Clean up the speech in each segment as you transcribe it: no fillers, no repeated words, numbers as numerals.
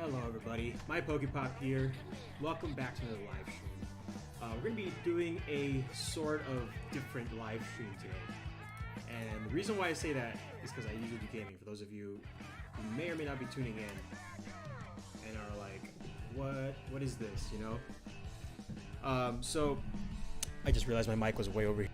Hello everybody, my Pokepop here. Welcome back to another live stream. We're going to be doing a sort of different live stream today. And the reason why I say that is because I usually do gaming. For those of you who may or may not be tuning in and are like, what is this, you know? So I just realized my mic was way over here.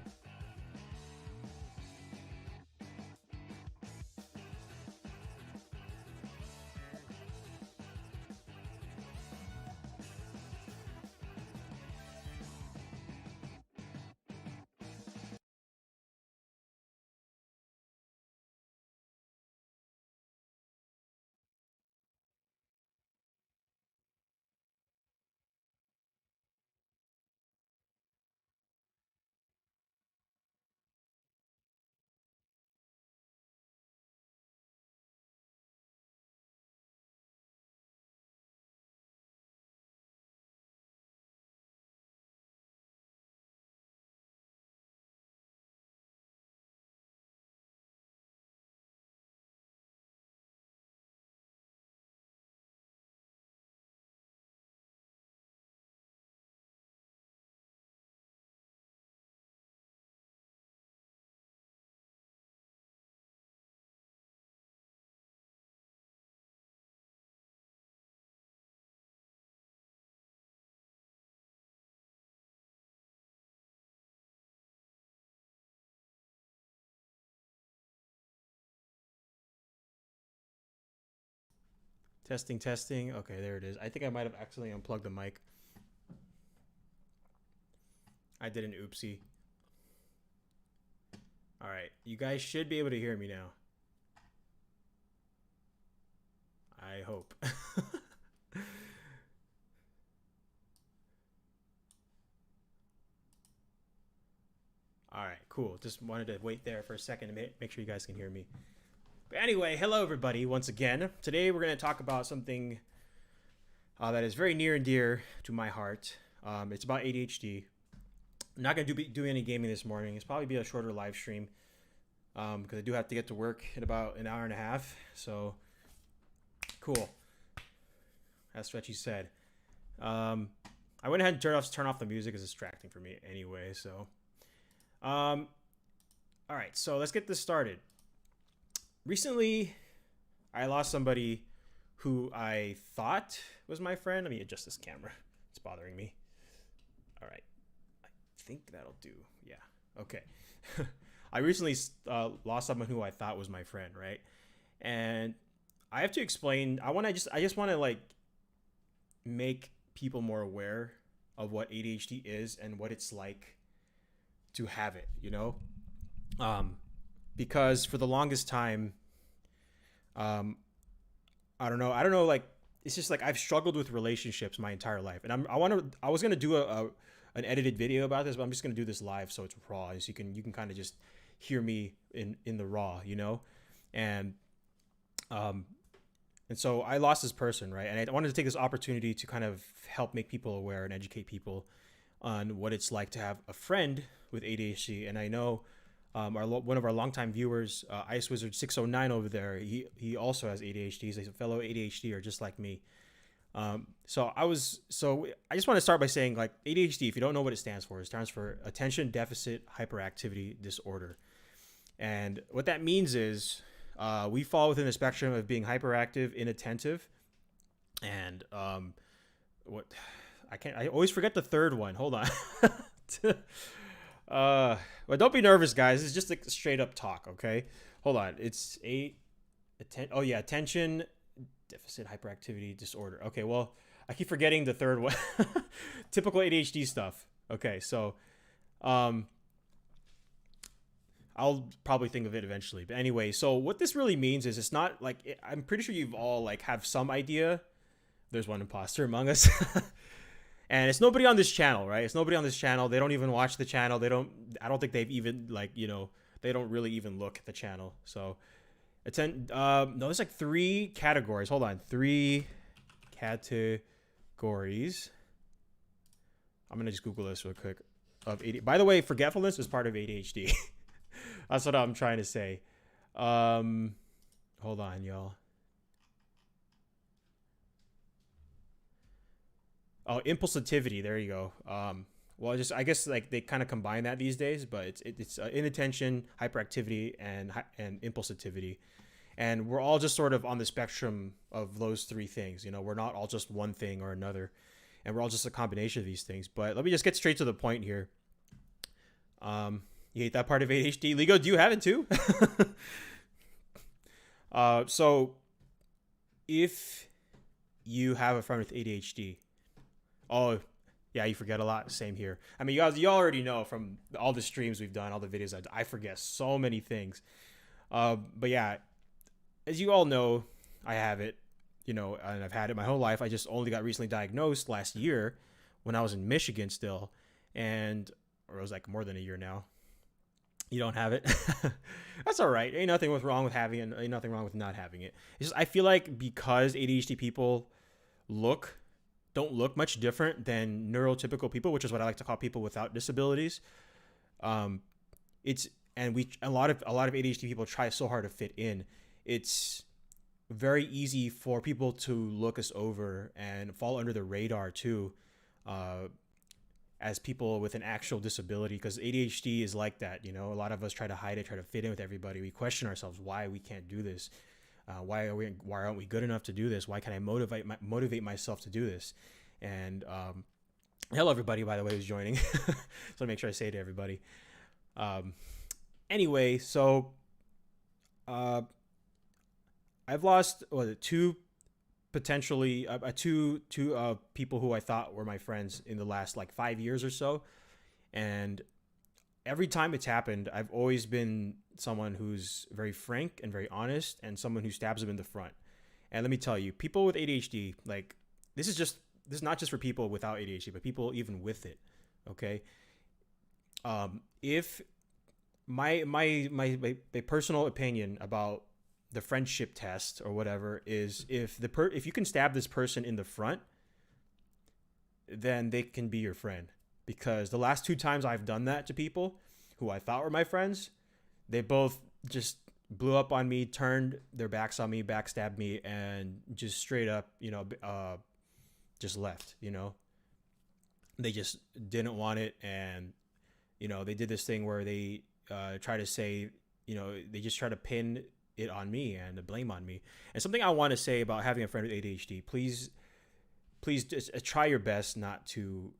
Testing, testing. Okay, there it is. I think I might have accidentally unplugged the mic. I did an oopsie. All right, you guys should be able to hear me now. I hope. All right, cool. Just wanted to wait there for a second to make sure you guys can hear me. But anyway, hello everybody once again. Today we're going to talk about something that is very near and dear to my heart. It's about ADHD. I'm not going to be doing any gaming this morning. It's probably be a shorter live stream because I do have to get to work in about an hour and a half. So, cool. As Stretchy said. I went ahead and turn off the music. It's distracting for me anyway. So, all right. So let's get this started. Recently, I lost somebody who I thought was my friend. Let me adjust this camera. It's bothering me. All right. I think that'll do. Yeah. Okay. I recently lost someone who I thought was my friend, right? And I have to explain. I just want to like make people more aware of what ADHD is and what it's like to have it, you know? Because for the longest time, I don't know, like, it's just like I've struggled with relationships my entire life. And I was going to do an edited video about this, but I'm just going to do this live. So it's raw. So you can kind of just hear me in the raw, you know? And so I lost this person, right? And I wanted to take this opportunity to kind of help make people aware and educate people on what it's like to have a friend with ADHD. And I know one of our longtime viewers, Ice Wizard 609 over there, he also has ADHD. He's a fellow ADHDer just like me. So I just want to start by saying, like, ADHD, if you don't know what it stands for Attention Deficit Hyperactivity Disorder. And what that means is we fall within the spectrum of being hyperactive, inattentive, and I always forget the third one. Hold on. But don't be nervous, guys. It's just like straight up talk, okay? Hold on. It's attention deficit hyperactivity disorder. Okay, well, I keep forgetting the third one. Typical ADHD stuff. Okay, so I'll probably think of it eventually. But anyway, so what this really means is it's not like I'm pretty sure you've all like have some idea. There's one imposter among us. And it's nobody on this channel, right? It's nobody on this channel. They don't even watch the channel. I don't think they've even they don't really even look at the channel. So no, there's like 3 categories. Hold on. 3 categories. I'm going to just Google this real quick. By the way, forgetfulness is part of ADHD. That's what I'm trying to say. Hold on, y'all. Oh, impulsivity. There you go. Well, just I guess like they kind of combine that these days, but it's inattention, hyperactivity, and impulsivity, and we're all just sort of on the spectrum of those three things. You know, we're not all just one thing or another, and we're all just a combination of these things. But let me just get straight to the point here. You hate that part of ADHD, Ligo? Do you have it too? So if you have a friend with ADHD, oh, yeah, you forget a lot. Same here. I mean, you already know from all the streams we've done, all the videos I forget so many things. But yeah, as you all know, I have it, you know, and I've had it my whole life. I just only got recently diagnosed last year when I was in Michigan still, or it was like more than a year now. You don't have it. That's all right. Ain't nothing wrong with having it. Ain't nothing wrong with not having it. It's just I feel like because ADHD people don't look much different than neurotypical people, which is what I like to call people without disabilities. It's and we a lot of ADHD people try so hard to fit in. It's very easy for people to look us over and fall under the radar too, as people with an actual disability, because ADHD is like that. You know, a lot of us try to hide it, try to fit in with everybody. We question ourselves why we can't do this. Why aren't we good enough to do this? Why can I motivate myself to do this? And hello everybody, by the way, who's joining. So make sure I say to everybody. Anyway, so I've lost two people who I thought were my friends in the last like 5 years or so, and every time it's happened, I've always been someone who's very frank and very honest, and someone who stabs them in the front. And let me tell you, people with ADHD, like this is not just for people without ADHD, but people even with it. Okay. If my personal opinion about the friendship test or whatever is if you can stab this person in the front, then they can be your friend. Because the last two times I've done that to people who I thought were my friends, they both just blew up on me, turned their backs on me, backstabbed me, and just straight up, just left. They just didn't want it, and they did this thing where they try to say, they just try to pin it on me and the blame on me. And something I want to say about having a friend with ADHD, please just try your best not to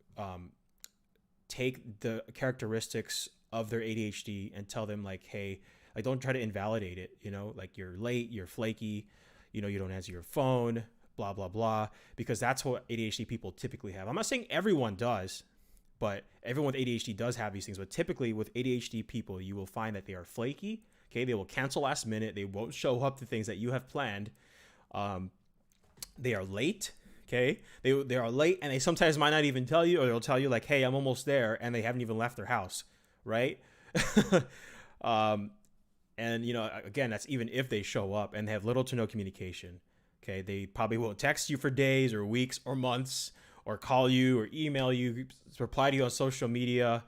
take the characteristics of their ADHD and tell them like, hey, like don't try to invalidate it, like you're late, you're flaky, you don't answer your phone, blah, blah, blah, because that's what ADHD people typically have. I'm not saying everyone does, but everyone with ADHD does have these things. But typically with ADHD people, you will find that they are flaky. Okay, they will cancel last minute. They won't show up to things that you have planned. They are late. Okay, they are late, and they sometimes might not even tell you, or they'll tell you like, "Hey, I'm almost there," and they haven't even left their house, right? And again, that's even if they show up, and they have little to no communication. Okay, they probably won't text you for days or weeks or months, or call you or email you, reply to you on social media.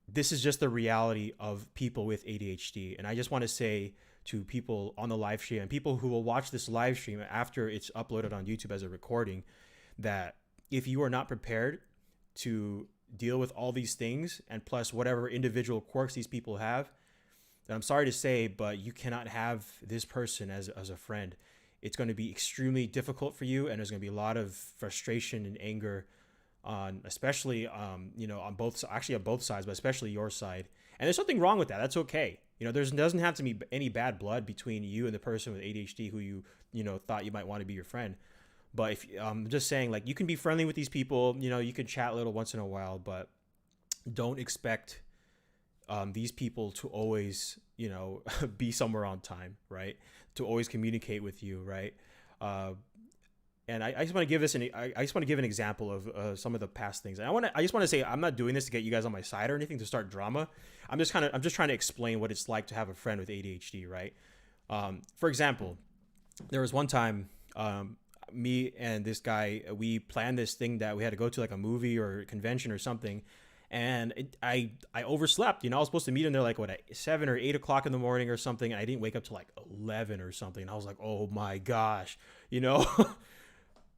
This is just the reality of people with ADHD. And I just want to say to people on the live stream and people who will watch this live stream after it's uploaded on YouTube as a recording, that if you are not prepared to deal with all these things and plus whatever individual quirks these people have, then I'm sorry to say, but you cannot have this person as a friend. It's going to be extremely difficult for you, and there's going to be a lot of frustration and anger on both sides, but especially your side. And there's nothing wrong with that. That's okay. There doesn't have to be any bad blood between you and the person with ADHD who you thought you might want to be your friend. But if I'm just saying, like, you can be friendly with these people, you can chat a little once in a while, but don't expect these people to always, be somewhere on time, right? To always communicate with you, right? And I just want to give an example of some of the past things. And I just want to say, I'm not doing this to get you guys on my side or anything to start drama. I'm just trying to explain what it's like to have a friend with ADHD, right? For example, there was one time, me and this guy, we planned this thing that we had to go to, like a movie or a convention or something. And I overslept. I was supposed to meet him there like at 7 or 8 o'clock in the morning or something, and I didn't wake up till like 11 or something. And I was like, oh my gosh,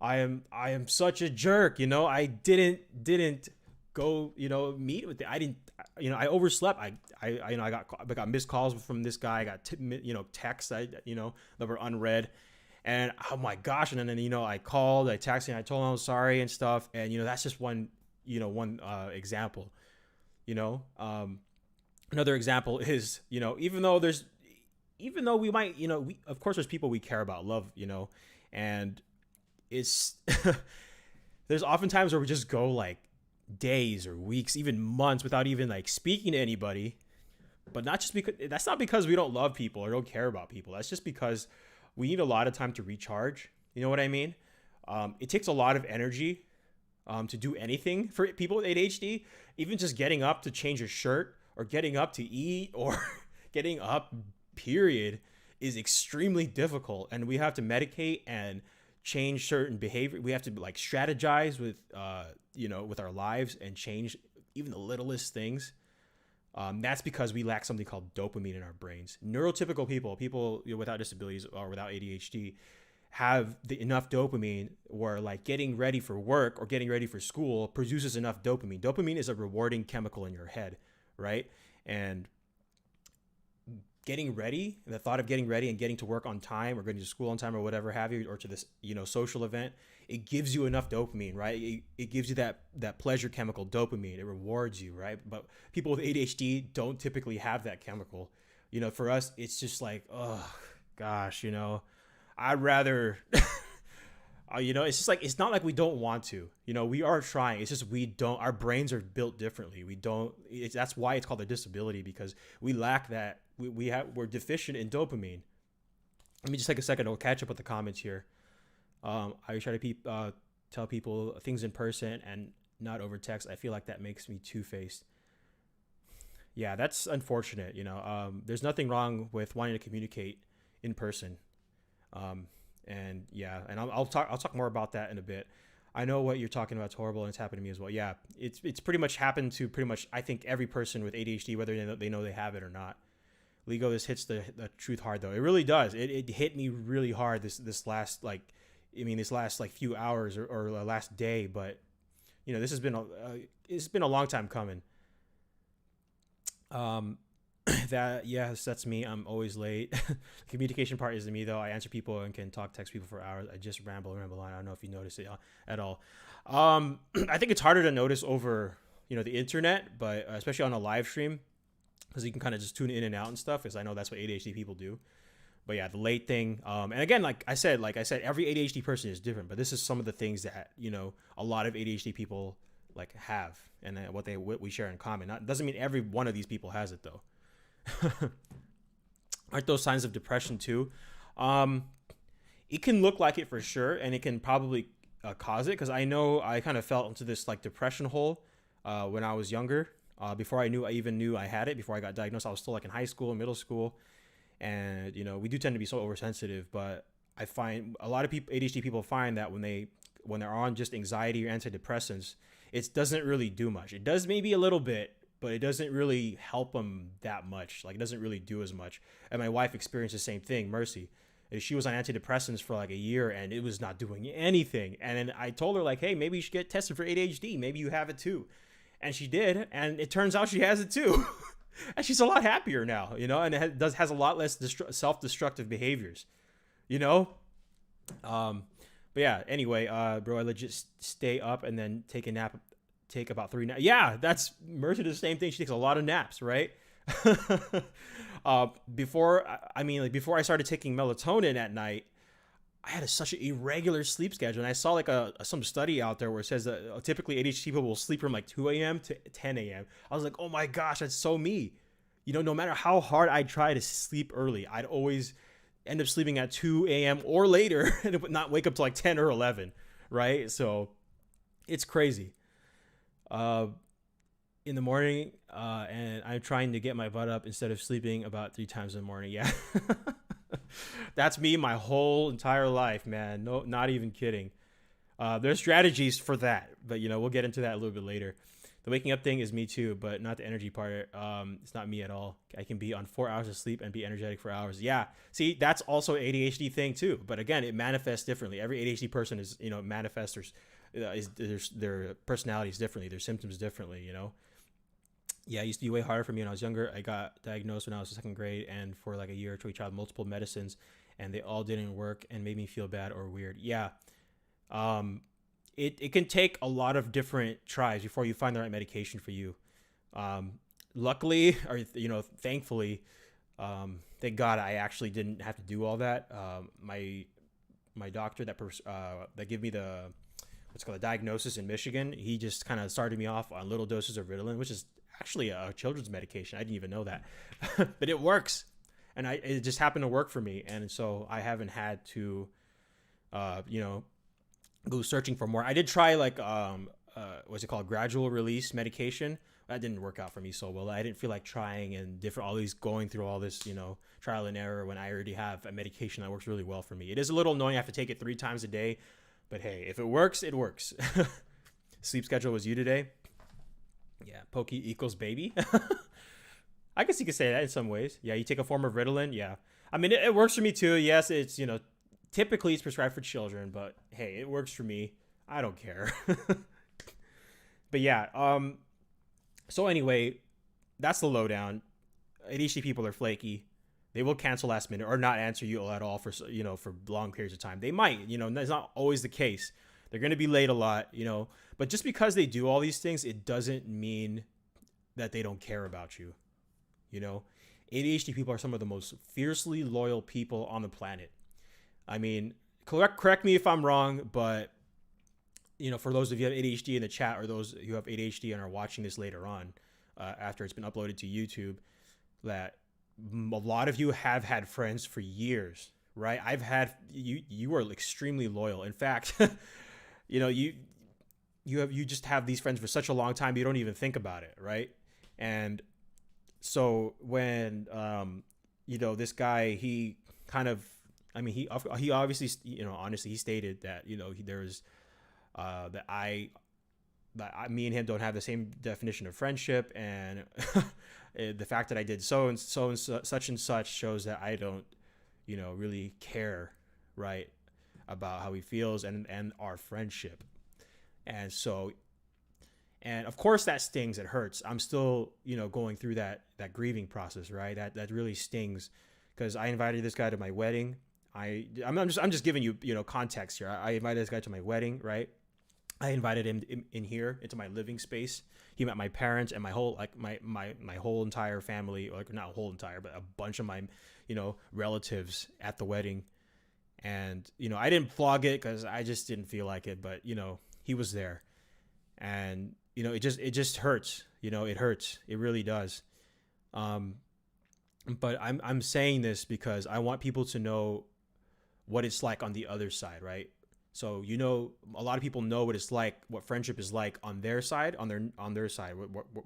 I am such a jerk. I didn't go, meet with it. I didn't, I overslept. I got missed calls from this guy. I got, texts, that were unread. And oh my gosh. And then, I called, I texted, and I told him I was sorry and stuff. And, that's just one example, you know, another example is, even though we might, of course there's people we care about, love, and it's, there's oftentimes where we just go like days or weeks, even months without even like speaking to anybody. But not just because that's not because we don't love people or don't care about people. That's just because we need a lot of time to recharge. You know what I mean? It takes a lot of energy to do anything for people with ADHD. Even just getting up to change a shirt or getting up to eat or getting up, period, is extremely difficult. And we have to medicate and change certain behavior. We have to like strategize with, with our lives and change even the littlest things. That's because we lack something called dopamine in our brains. Neurotypical people without disabilities or without ADHD have enough dopamine where like getting ready for work or getting ready for school produces enough dopamine. Dopamine is a rewarding chemical in your head, right? And getting ready, the thought of getting ready and getting to work on time or going to school on time or whatever have you, or to this, social event, it gives you enough dopamine, right? It gives you that pleasure chemical dopamine. It rewards you, right? But people with ADHD don't typically have that chemical. For us, it's just like, oh gosh, I'd rather, it's just like, it's not like we don't want to, we are trying. It's just, our brains are built differently. That's why it's called a disability, because we lack that. We're deficient in dopamine. Let me just take a second. I'll catch up with the comments here. I try to tell people things in person and not over text. I feel like that makes me two-faced. Yeah, that's unfortunate. There's nothing wrong with wanting to communicate in person. And I'll talk more about that in a bit. I know what you're talking about. It's horrible, and it's happened to me as well. Yeah, it's pretty much happened to I think every person with ADHD, whether they know they have it or not. Lego, this hits the truth hard though. It really does. It hit me really hard this last few hours or last day. But this has been it's been a long time coming. That's me. I'm always late. The communication part isn't me though. I answer people and can text people for hours. I just ramble on. I don't know if you notice it at all. I think it's harder to notice over the internet, but especially on a live stream, because you can kind of just tune in and out and stuff, because I know that's what ADHD people do. But yeah, the late thing. And again, like I said, every ADHD person is different, but this is some of the things that, a lot of ADHD people like have, and what we share in common. Doesn't mean every one of these people has it though. Aren't those signs of depression too? It can look like it for sure, and it can probably cause it, because I know I kind of fell into this like depression hole when I was younger. Before I even knew I had it, before I got diagnosed, I was still like in high school and middle school. And, we do tend to be so oversensitive, but I find a lot of people, ADHD people, find that when they're on just anxiety or antidepressants, it doesn't really do much. It does maybe a little bit, but it doesn't really help them that much. Like, it doesn't really do as much. And my wife experienced the same thing, Mercy. She was on antidepressants for like a year and it was not doing anything. And then I told her like, hey, maybe you should get tested for ADHD. Maybe you have it too. And she did, and it turns out she has it too. And she's a lot happier now, and has a lot less self-destructive behaviors, But yeah, anyway, bro, I legit stay up and then take a nap, take about 3 naps. Yeah, that's Mercy does the same thing. She takes a lot of naps, right? Before I started taking melatonin at night, I had such an irregular sleep schedule. And I saw like some study out there where it says that typically ADHD people will sleep from like 2 a.m. to 10 a.m. I was like, oh my gosh, that's so me. No matter how hard I try to sleep early, I'd always end up sleeping at 2 a.m. or later and it would not wake up till like 10 or 11, right? So it's crazy. In the morning, and I'm trying to get my butt up instead of sleeping about 3 times in the morning. Yeah. That's me my whole entire life, man. No, not even kidding. There's strategies for that, but we'll get into that a little bit later. The waking up thing is me too, but not the energy part. It's not me at all. I can be on 4 hours of sleep and be energetic for hours. Yeah. See, that's also an ADHD thing too. But again, it manifests differently. Every ADHD person is, manifests their personalities differently, their symptoms differently, Yeah, it used to be way harder for me when I was younger. I got diagnosed when I was in second grade, and for like a year or two, I tried multiple medicines, and they all didn't work and made me feel bad or weird. Yeah. Um, it can take a lot of different tries before you find the right medication for you. Luckily, or thankfully, thank God I actually didn't have to do all that. My doctor that gave me the what's called a diagnosis in Michigan, he just kind of started me off on little doses of Ritalin, which is actually a children's medication. I didn't even know that, but it works, and it just happened to work for me, and so I haven't had to, you know, go searching for more. I did try like what's it called, gradual release medication. That didn't work out for me so well. I didn't feel like trying and all these going through all this, trial and error when I already have a medication that works really well for me. It is a little annoying. I have to take it 3 times a day, but hey, if it works, it works. Sleep schedule was you today. Yeah, pokey equals baby. I guess you could say that in some ways. Yeah, you take a form of Ritalin. Yeah, I mean it works for me too. Yes, it's typically it's prescribed for children, but hey, it works for me. I don't care. But yeah, so anyway, that's the lowdown. ADHD people are flaky. They will cancel last minute or not answer you at all for for long periods of time. They might, that's not always the case. They're going to be late a lot, but just because they do all these things, it doesn't mean that they don't care about you. ADHD people are some of the most fiercely loyal people on the planet. I mean, correct me if I'm wrong, but for those of you who have ADHD in the chat, or those who have ADHD and are watching this later on, after it's been uploaded to YouTube, that a lot of you have had friends for years, right? I've had you are extremely loyal. In fact, you just have these friends for such a long time, you don't even think about it, right? And so when this guy, he kind of, I mean, he obviously, honestly, he stated that there's me and him don't have the same definition of friendship, and the fact that I did so and such and such shows that I don't really care, right, about how he feels and our friendship. And so, and of course that stings, it hurts. I'm still going through that grieving process, right? That really stings, because I invited this guy to my wedding. I'm just giving you context here. I invited this guy to my wedding, right? I invited him in here into my living space. He met my parents and my whole my whole entire family, like not whole entire, but a bunch of my relatives at the wedding. And I didn't vlog it because I just didn't feel like it, but he was there, and it just hurts. It hurts. It really does. But I'm saying this because I want people to know what it's like on the other side, right? So a lot of people know what it's like, what friendship is like on their side, on their side,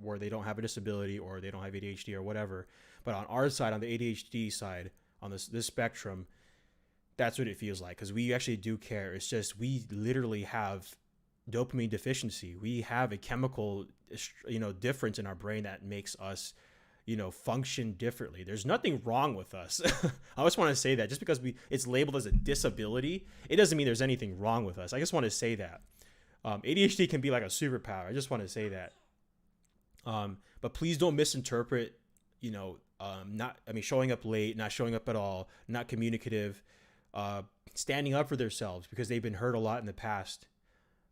where they don't have a disability or they don't have ADHD or whatever. But on our side, on the ADHD side, on this spectrum, that's what it feels like, because we actually do care. It's just we literally have dopamine deficiency. We have a chemical difference in our brain that makes us function differently. There's nothing wrong with us. I just want to say that just because it's labeled as a disability, it doesn't mean there's anything wrong with us. I just want to say that ADHD can be like a superpower. I just want to say that. But please don't misinterpret, showing up late, not showing up at all, not communicative, standing up for themselves because they've been hurt a lot in the past.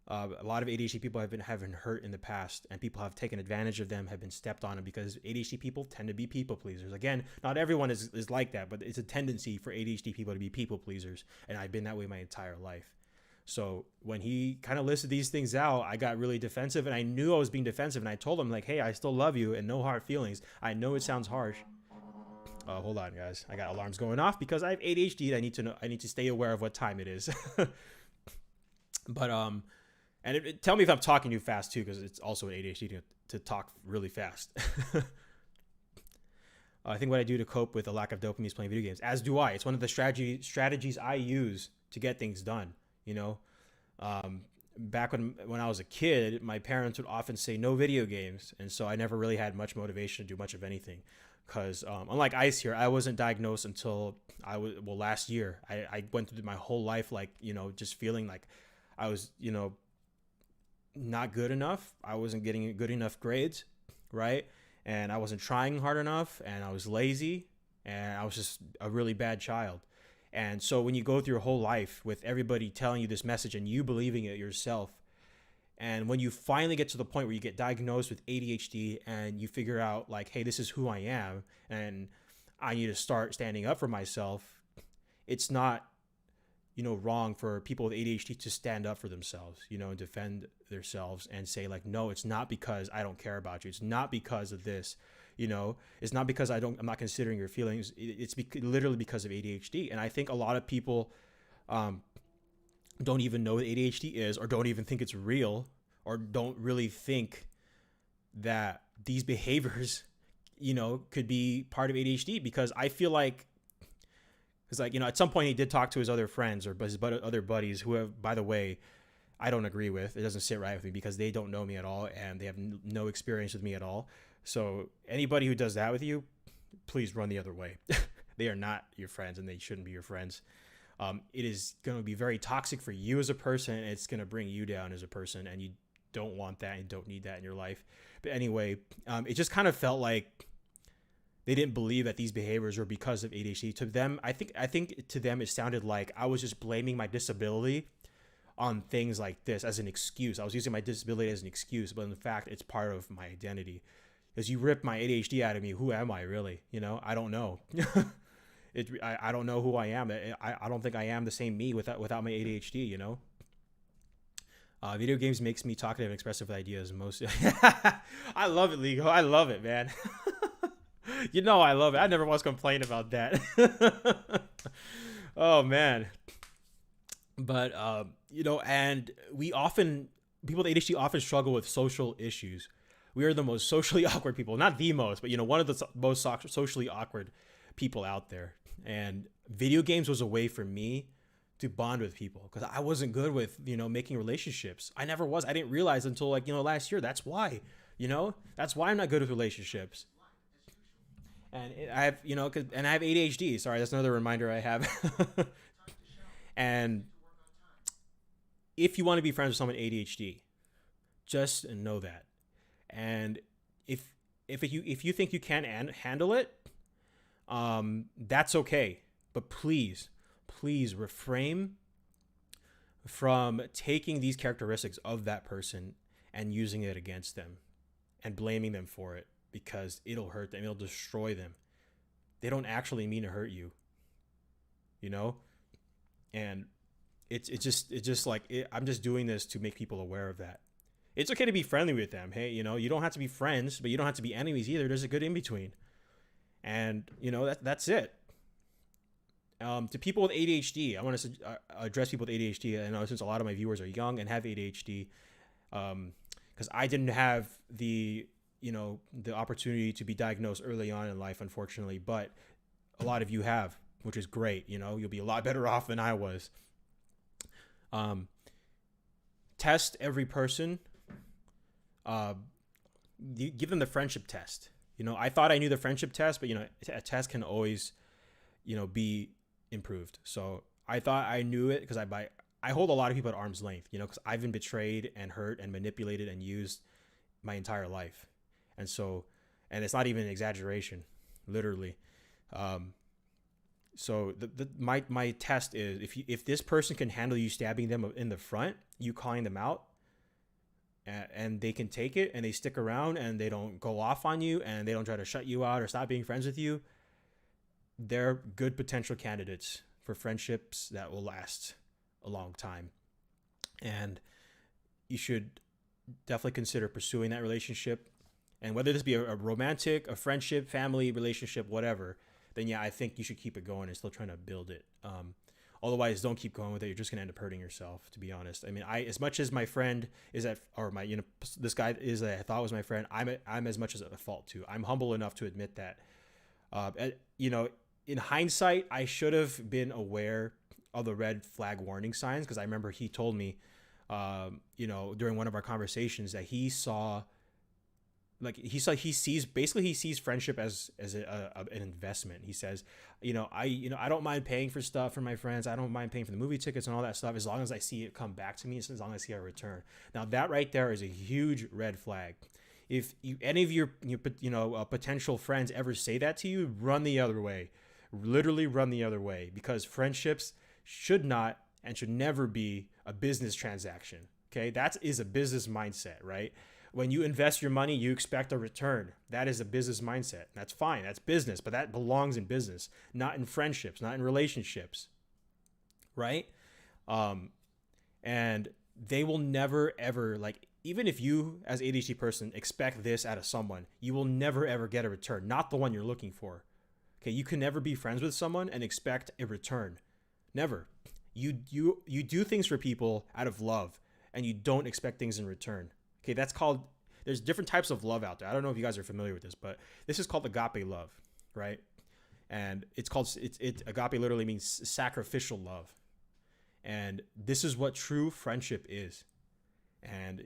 A lot of ADHD people have been hurt in the past, and people have taken advantage of them, have been stepped on them, because ADHD people tend to be people pleasers. Again, not everyone is like that, but it's a tendency for ADHD people to be people pleasers, and I've been that way my entire life. So when he kind of listed these things out, I got really defensive, and I knew I was being defensive, and I told him, like, hey, I still love you and no hard feelings. I know it sounds harsh. Hold on, guys. I got alarms going off because I have ADHD. I need to stay aware of what time it is. But and tell me if I'm talking too fast too, because it's also an ADHD to talk really fast. I think what I do to cope with a lack of dopamine is playing video games, as do I. It's one of the strategies I use to get things done. back when I was a kid, my parents would often say no video games, and so I never really had much motivation to do much of anything. Because unlike Ice here, I wasn't diagnosed until last year. I went through my whole life like just feeling like I was not good enough. I wasn't getting good enough grades, right? And I wasn't trying hard enough, and I was lazy, and I was just a really bad child. And so when you go through your whole life with everybody telling you this message and you believing it yourself, and when you finally get to the point where you get diagnosed with ADHD and you figure out like, hey, this is who I am and I need to start standing up for myself, it's not, wrong for people with ADHD to stand up for themselves, and defend themselves and say like, no, it's not because I don't care about you. It's not because of this, it's not because I'm not considering your feelings. It's literally because of ADHD. And I think a lot of people, don't even know what ADHD is, or don't even think it's real, or don't really think that these behaviors, could be part of ADHD. Because I feel like, at some point he did talk to his other friends or his other buddies who have, by the way, I don't agree with. It doesn't sit right with me because they don't know me at all and they have no experience with me at all. So anybody who does that with you, please run the other way. They are not your friends and they shouldn't be your friends. It is going to be very toxic for you as a person. And it's going to bring you down as a person, and you don't want that and don't need that in your life. But anyway, it just kind of felt like they didn't believe that these behaviors were because of ADHD. To them, I think to them it sounded like I was just blaming my disability on things like this as an excuse. I was using my disability as an excuse, but in fact, it's part of my identity. Because you rip my ADHD out of me, who am I really? I don't know. I don't know who I am. I don't think I am the same me without my ADHD. Video games makes me talkative and expressive with ideas. I love it, Lego. I love it, man. I love it. I never once complained about that. Oh man. But and people with ADHD often struggle with social issues. We are the most socially awkward people. Not the most, but one of the most socially awkward people out there. And video games was a way for me to bond with people because I wasn't good with, making relationships. I never was. I didn't realize until last year. That's why, that's why I'm not good with relationships. And I have, and I have ADHD. Sorry, that's another reminder I have. And if you want to be friends with someone with ADHD, just know that. And if you think you can handle it, that's okay. But please refrain from taking these characteristics of that person and using it against them and blaming them for it, because it'll hurt them. It'll destroy them. They don't actually mean to hurt you, and it's just like I'm just doing this to make people aware of that. It's okay to be friendly with them. Hey, you don't have to be friends, but you don't have to be enemies either. There's a good in between. And, that's it. To people with ADHD, I want to address people with ADHD. I know since a lot of my viewers are young and have ADHD, because I didn't have the opportunity to be diagnosed early on in life, unfortunately, but a lot of you have, which is great. You'll be a lot better off than I was. Test every person. Give them the friendship test. I thought I knew the friendship test, but a test can always, be improved. So I thought I knew it because I hold a lot of people at arm's length, because I've been betrayed and hurt and manipulated and used my entire life. And so, and it's not even an exaggeration, literally. So my test is if this person can handle you stabbing them in the front, you calling them out, and they can take it and they stick around and they don't go off on you and they don't try to shut you out or stop being friends with you, they're good potential candidates for friendships that will last a long time. And you should definitely consider pursuing that relationship. And whether this be a romantic, a friendship, family relationship, whatever, then yeah, I think you should keep it going and still trying to build it. Otherwise, don't keep going with it. You're just gonna end up hurting yourself, to be honest. I mean, as much as my friend is this guy is that I thought was my friend, I'm as much as at fault too. I'm humble enough to admit that. In hindsight, I should have been aware of the red flag warning signs, because I remember he told me, during one of our conversations that he sees friendship as an investment. He says, I don't mind paying for stuff for my friends. I don't mind paying for the movie tickets and all that stuff as long as I see it come back to me, as long as I see a return. Now that right there is a huge red flag. If any of your potential friends ever say that to you, run the other way. Literally run the other way, because friendships should not and should never be a business transaction. Okay, that is a business mindset, right? When you invest your money, you expect a return. That is a business mindset. That's fine. That's business, but that belongs in business, not in friendships, not in relationships, right? And they will never ever, like, even if you as ADHD person expect this out of someone, you will never ever get a return, not the one you're looking for. Okay, you can never be friends with someone and expect a return. Never. You do things for people out of love, and you don't expect things in return. Okay, that's called, there's different types of love out there. I don't know if you guys are familiar with this, but this is called agape love, right? And agape literally means sacrificial love. And this is what true friendship is. And,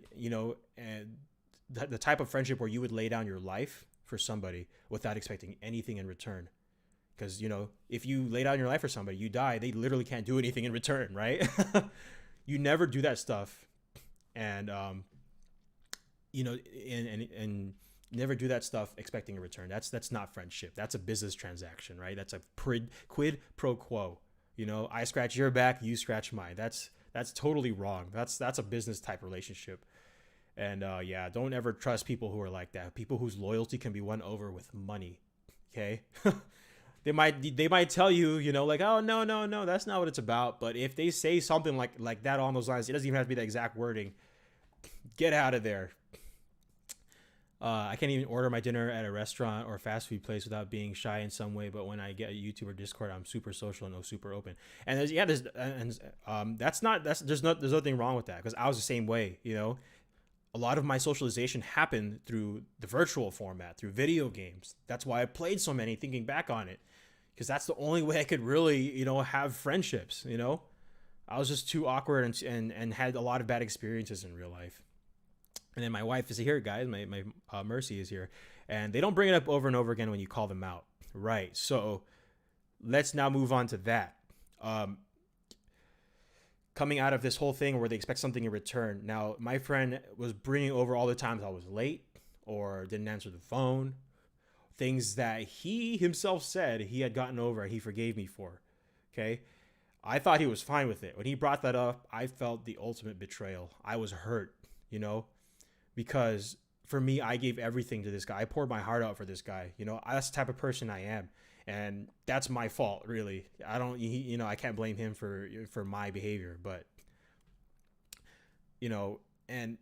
the type of friendship where you would lay down your life for somebody without expecting anything in return. Because, if you lay down your life for somebody, you die, they literally can't do anything in return, right? You never do that stuff. And, and never do that stuff expecting a return. That's not friendship. That's a business transaction, right? That's a quid pro quo. I scratch your back, you scratch mine. That's totally wrong. That's a business type relationship. And don't ever trust people who are like that. People whose loyalty can be won over with money. Okay? They might tell you, like, oh, no, that's not what it's about. But if they say something like that on those lines, it doesn't even have to be the exact wording. Get out of there. I can't even order my dinner at a restaurant or a fast food place without being shy in some way. But when I get a YouTube or Discord, I'm super social and super open. And there's nothing wrong with that, because I was the same way. A lot of my socialization happened through the virtual format, through video games. That's why I played so many, thinking back on it, because that's the only way I could really, have friendships. I was just too awkward and had a lot of bad experiences in real life. And then my wife is here, guys. My Mercy is here. And they don't bring it up over and over again when you call them out. Right. So let's now move on to that. Coming out of this whole thing where they expect something in return. Now, my friend was bringing over all the times I was late or didn't answer the phone. Things that he himself said he had gotten over and he forgave me for. Okay. I thought he was fine with it. When he brought that up, I felt the ultimate betrayal. I was hurt, because for me, I gave everything to this guy. I poured my heart out for this guy. That's the type of person I am. And that's my fault, really. I can't blame him for my behavior, but, and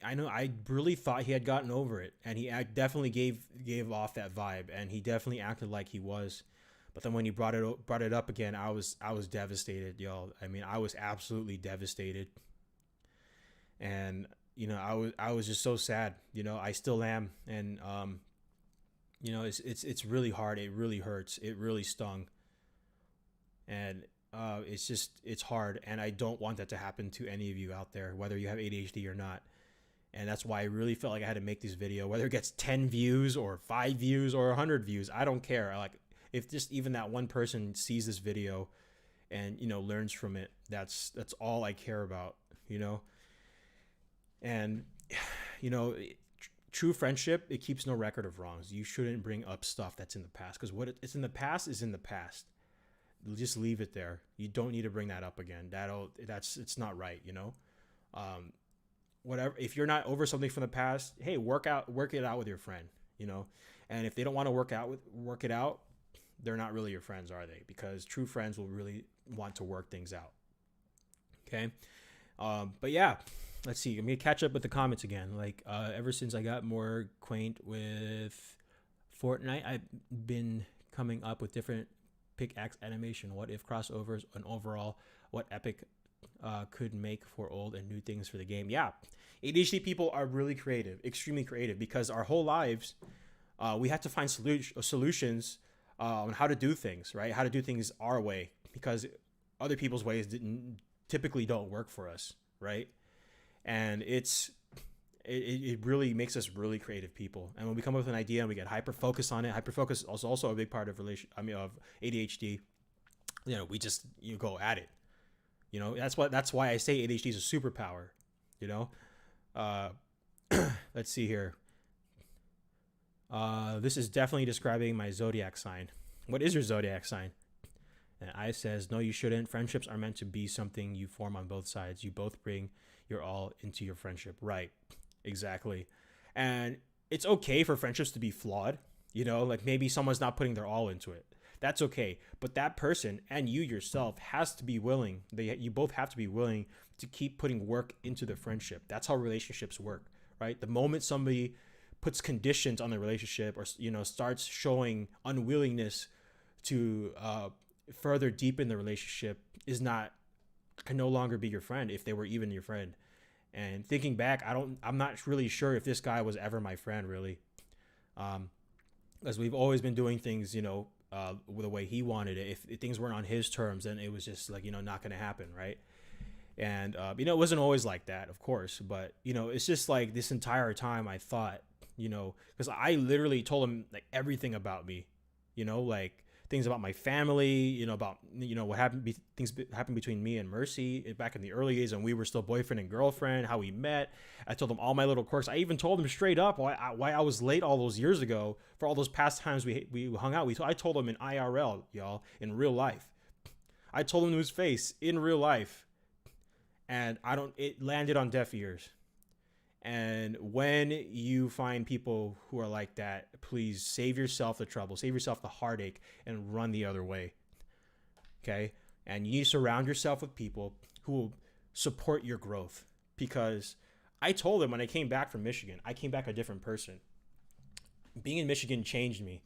I really thought he had gotten over it, and he definitely gave off that vibe, and he definitely acted like he was. But then when he brought it up again, I was devastated, y'all. I mean, I was absolutely devastated. And, I was just so sad, I still am. And, it's really hard. It really hurts. It really stung. And, it's hard. And I don't want that to happen to any of you out there, whether you have ADHD or not. And that's why I really felt like I had to make this video, whether it gets 10 views or 5 views or 100 views. I don't care. If just even that one person sees this video and, learns from it, that's all I care about, And, true friendship, it keeps no record of wrongs. You shouldn't bring up stuff that's in the past, because what it's in the past is in the past. Just leave it there. You don't need to bring that up again. It's not right, Whatever. If you're not over something from the past, hey, work it out with your friend, And if they don't want to work it out, they're not really your friends, are they? Because true friends will really want to work things out. Okay. But yeah, let's see. I'm going to catch up with the comments again. Ever since I got more quaint with Fortnite, I've been coming up with different pickaxe animation, what if crossovers, and overall what Epic could make for old and new things for the game. Yeah. ADHD people are really creative, extremely creative, because our whole lives, we have to find solutions on how to do things, right? How to do things our way, because other people's ways typically don't work for us, right? And it really makes us really creative people. And when we come up with an idea and we get hyper focused on it, hyper focus is also a big part of of ADHD. We just go at it. That's why I say ADHD is a superpower. You know, uh, let's see here. This is definitely describing my zodiac sign. What is your zodiac sign? And I says, no, you shouldn't. Friendships are meant to be something you form on both sides. You both bring your all into your friendship. Right. Exactly. And it's okay for friendships to be flawed. Like maybe someone's not putting their all into it. That's okay. But that person and you yourself has to be willing. You both have to be willing to keep putting work into the friendship. That's how relationships work, right? The moment somebody puts conditions on the relationship or starts showing unwillingness to further deepen the relationship can no longer be your friend if they were even your friend. And thinking back, I'm not really sure if this guy was ever my friend, really. As we've always been doing things, the way he wanted it. If things weren't on his terms, then it was just like, not going to happen. Right. And, it wasn't always like that, of course, but, it's just like this entire time I thought, because I literally told him like everything about me, like things about my family, about, what happened, things happened between me and Mercy back in the early days when we were still boyfriend and girlfriend, how we met. I told him all my little quirks. I even told him straight up why I was late all those years ago for all those past times we hung out. I told him in IRL, y'all, in real life. I told him to his face in real life, and it landed on deaf ears. And when you find people who are like that, please save yourself the trouble, save yourself the heartache, and run the other way. Okay? And you need to surround yourself with people who will support your growth. Because I told them when I came back from Michigan, I came back a different person. Being in Michigan changed me.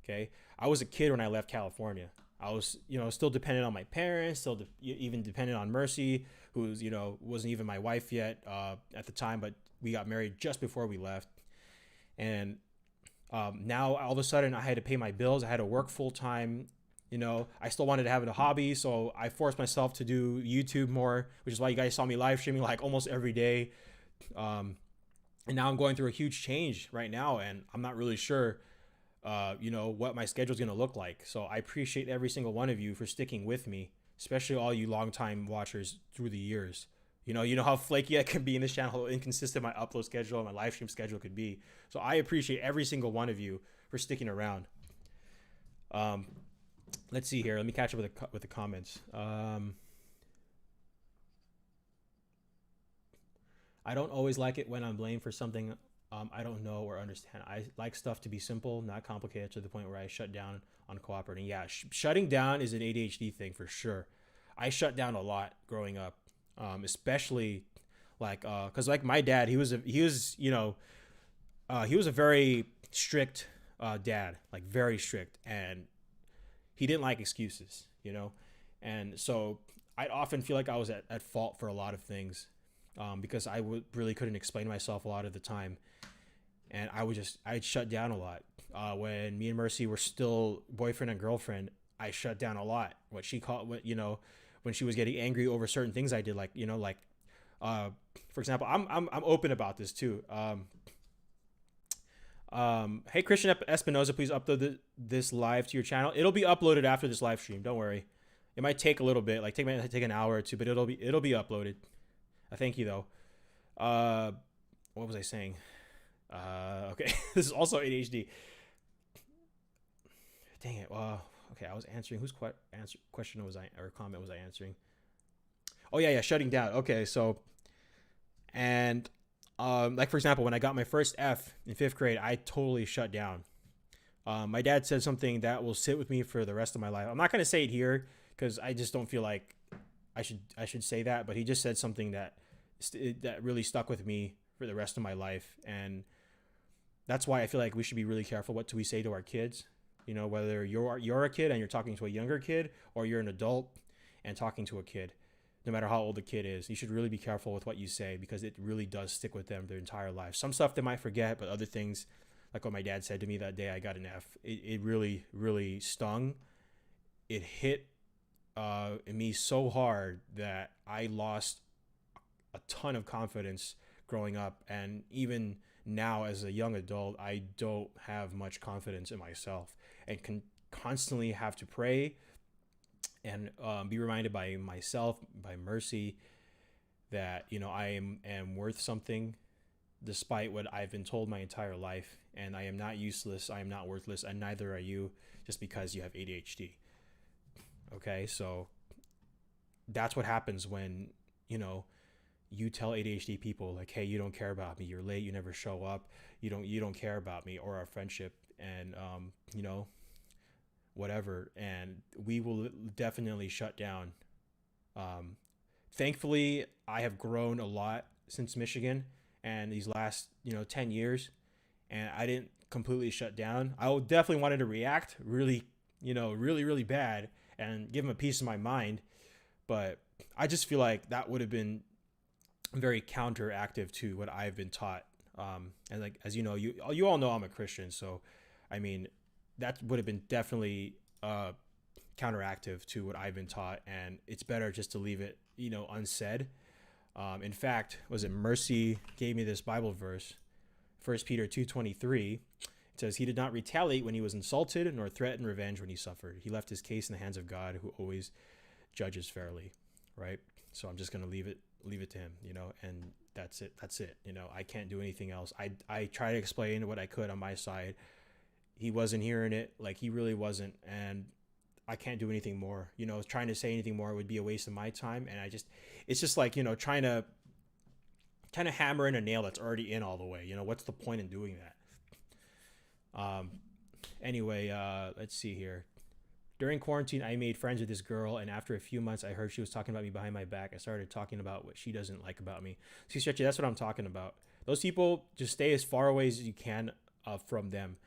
Okay? I was a kid when I left California. I was, still dependent on my parents, still even dependent on Mercy, who's, wasn't even my wife yet at the time, but we got married just before we left. And now all of a sudden I had to pay my bills. I had to work full time. I still wanted to have a hobby, so I forced myself to do YouTube more, which is why you guys saw me live streaming like almost every day. And now I'm going through a huge change right now, and I'm not really sure what my schedule is going to look like. So I appreciate every single one of you for sticking with me, especially all you longtime watchers through the years. You know how flaky I can be in this channel, how inconsistent my upload schedule and my live stream schedule could be. So I appreciate every single one of you for sticking around. Let's see here. Let me catch up with the comments. I don't always like it when I'm blamed for something I don't know or understand. I like stuff to be simple, not complicated to the point where I shut down on cooperating. Yeah, shutting down is an ADHD thing for sure. I shut down a lot growing up, especially like because like my dad, he was a very strict dad, like very strict, and he didn't like excuses, and so I'd often feel like I was at fault for a lot of things. Because I really couldn't explain myself a lot of the time, and I'd shut down a lot. When me and Mercy were still boyfriend and girlfriend, I shut down a lot. When she was getting angry over certain things I did, for example, I'm open about this too. Hey Christian Espinoza, please upload this live to your channel. It'll be uploaded after this live stream. Don't worry. It might take a little bit, take an hour or two, but it'll be uploaded. Thank you though. What was I saying? Okay, this is also ADHD. Dang it. Okay, I was answering question was I or comment was I answering? Oh yeah, shutting down. Okay, so and like for example, when I got my first F in 5th grade, I totally shut down. My dad said something that will sit with me for the rest of my life. I'm not gonna say it here because I just don't feel like I should say that, but he just said something that really stuck with me for the rest of my life, and that's why I feel like we should be really careful what do we say to our kids. Whether you're a kid and you're talking to a younger kid, or you're an adult and talking to a kid, no matter how old the kid is, you should really be careful with what you say because it really does stick with them their entire life. Some stuff they might forget, but other things, like what my dad said to me that day I got an F, it really, really stung. It hit me so hard that I lost a ton of confidence growing up, and even now as a young adult, I don't have much confidence in myself, and can constantly have to pray and be reminded by myself, by Mercy, that I am worth something, despite what I've been told my entire life, and I am not useless, I am not worthless, and neither are you, just because you have ADHD. Okay, so that's what happens when you tell ADHD people like, hey, you don't care about me, you're late, you never show up, you don't care about me or our friendship, and whatever, and we will definitely shut down. um, Thankfully, I have grown a lot since Michigan and these last 10 years, and I didn't completely shut down. I definitely wanted to react really, really, really bad and give him a piece of my mind, but I just feel like that would have been very counteractive to what I've been taught. And like, as you all know, I'm a Christian, so I mean, that would have been definitely counteractive to what I've been taught, and it's better just to leave it, unsaid. In fact, was it Mercy gave me this Bible verse, 1 Peter 2:23. It says, "He did not retaliate when he was insulted, nor threaten revenge when he suffered. He left his case in the hands of God, who always judges fairly." Right. So I'm just gonna leave it to him, and that's it. That's it. I can't do anything else. I try to explain what I could on my side. He wasn't hearing it, like he really wasn't, and I can't do anything more. Trying to say anything more would be a waste of my time, and it's just like trying to kind of hammer in a nail that's already in all the way. What's the point in doing that? Anyway, let's see here. During quarantine, I made friends with this girl, and after a few months, I heard she was talking about me behind my back. I started talking about what she doesn't like about me. See, Stretchy, that's what I'm talking about. Those people, just stay as far away as you can from them.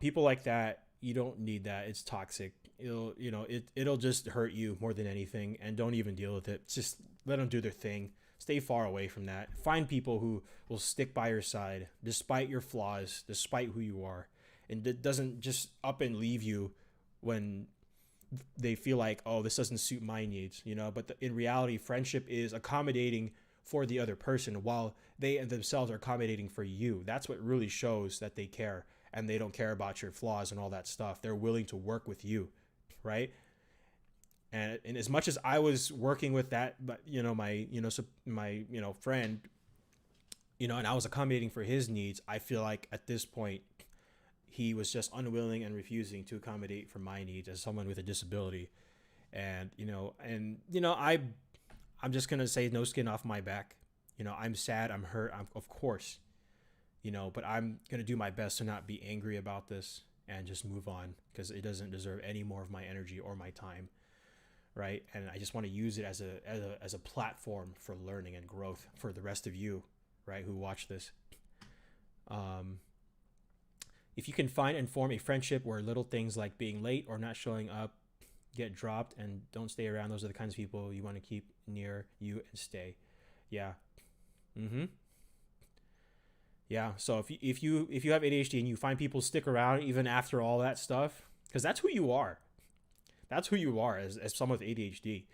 People like that, you don't need that. It's toxic. It'll just hurt you more than anything, and don't even deal with it. Just let them do their thing. Stay far away from that. Find people who will stick by your side despite your flaws, despite who you are, and it doesn't just up and leave you when they feel like, oh, this doesn't suit my needs. But in reality, friendship is accommodating for the other person while they themselves are accommodating for you. That's what really shows that they care, and they don't care about your flaws and all that stuff. They're willing to work with you, right? And as much as I was working with that, but my friend, and I was accommodating for his needs, I feel like at this point he was just unwilling and refusing to accommodate for my needs as someone with a disability. And I'm just gonna say, no skin off my back. I'm sad, I'm hurt, of course, but I'm gonna do my best to not be angry about this and just move on, because it doesn't deserve any more of my energy or my time, right? And I just want to use it as a platform for learning and growth for the rest of you, right, who watch this. If you can find and form a friendship where little things like being late or not showing up get dropped and don't stay around, those are the kinds of people you want to keep near you and stay. Yeah. Yeah. So if you have ADHD and you find people stick around even after all that stuff, because that's who you are. That's who you are as someone with ADHD.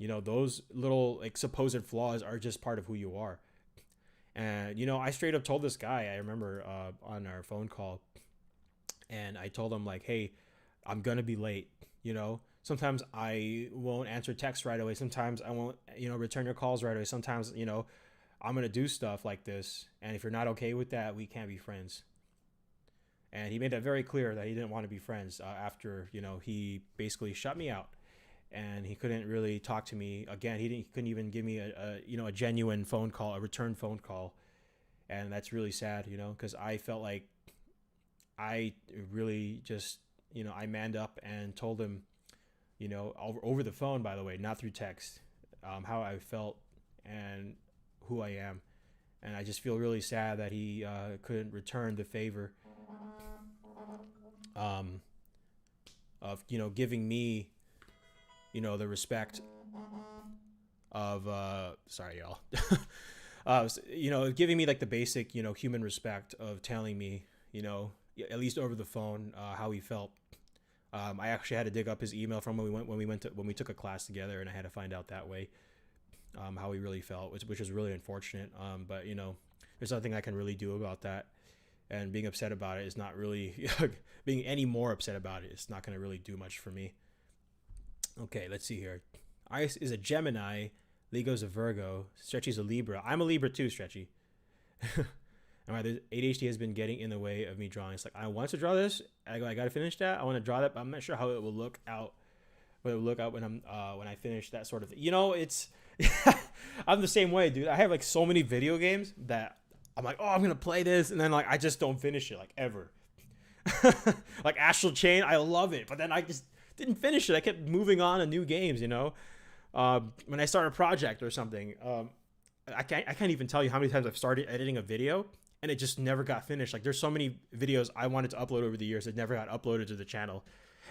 Those little like supposed flaws are just part of who you are. And I straight up told this guy, I remember on our phone call, and I told him like, hey, I'm gonna be late. Sometimes I won't answer texts right away. Sometimes I won't return your calls right away. Sometimes I'm gonna do stuff like this, and if you're not okay with that, we can't be friends. And he made that very clear that he didn't want to be friends after he basically shut me out, and he couldn't really talk to me again. He couldn't even give me a genuine phone call, a return phone call, and that's really sad, because I felt like I really just I manned up and told him, over the phone, by the way, not through text, how I felt and who I am, and I just feel really sad that he couldn't return the favor of giving me the respect of sorry y'all giving me like the basic human respect of telling me at least over the phone how he felt. I actually had to dig up his email from when we took a class together, and I had to find out that way. how he really felt, which was really unfortunate. But there's nothing I can really do about that. And being upset about it is not really being any more upset about it. It's not going to really do much for me. Okay, let's see here. Ice is a Gemini. Lego's a Virgo. Stretchy's a Libra. I'm a Libra too, Stretchy. And the ADHD has been getting in the way of me drawing. It's like, I want to draw this. I got to finish that. I want to draw that, but I'm not sure how it will look out. When I finish that sort of thing. It's I'm the same way, dude. I have like so many video games that I'm like, oh, I'm gonna play this, and then like I just don't finish it, like, ever. Like Astral Chain, I love it, but then I just didn't finish it. I kept moving on to new games. When I start a project or something, I can't even tell you how many times I've started editing a video and it just never got finished. Like, there's so many videos I wanted to upload over the years that never got uploaded to the channel.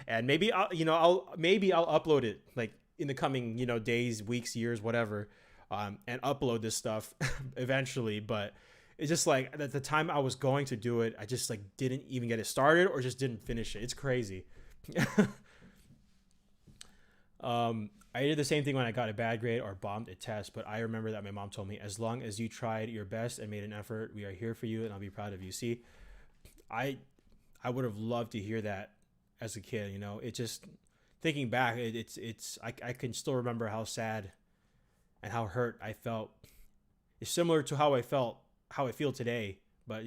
And maybe I'll upload it like in the coming, days, weeks, years, whatever, and upload this stuff eventually. But it's just like at the time I was going to do it, I just like didn't even get it started or just didn't finish it. It's crazy. I did the same thing when I got a bad grade or bombed a test, but I remember that my mom told me, as long as you tried your best and made an effort, we are here for you and I'll be proud of you. See, I would have loved to hear that as a kid. It just, thinking back, I can still remember how sad and how hurt I felt. It's similar to how I feel today, but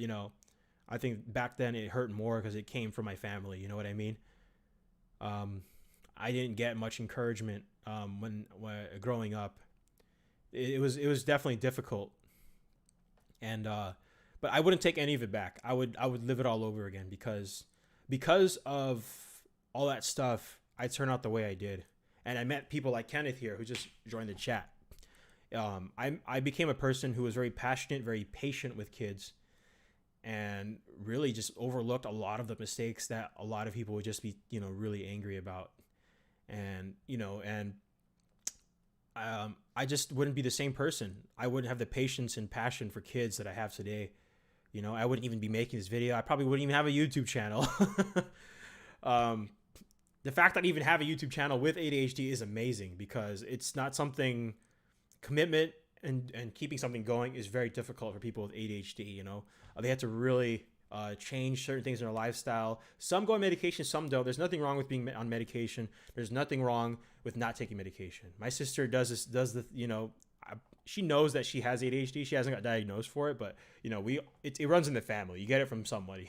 I think back then it hurt more because it came from my family. You know what I mean? I didn't get much encouragement when growing up. It was definitely difficult, and but I wouldn't take any of it back. I would live it all over again because of all that stuff. I turned out the way I did, and I met people like Kenneth here who just joined the chat. I became a person who was very passionate, very patient with kids, and really just overlooked a lot of the mistakes that a lot of people would just be really angry about. And I just wouldn't be the same person. I wouldn't have the patience and passion for kids that I have today. I wouldn't even be making this video. I probably wouldn't even have a YouTube channel. The fact that I even have a YouTube channel with ADHD is amazing because it's not something, commitment and keeping something going is very difficult for people with ADHD. They have to really change certain things in their lifestyle. Some go on medication, some don't. There's nothing wrong with being on medication. There's nothing wrong with not taking medication. My sister does she knows that she has ADHD. She hasn't got diagnosed for it, but it runs in the family. You get it from somebody.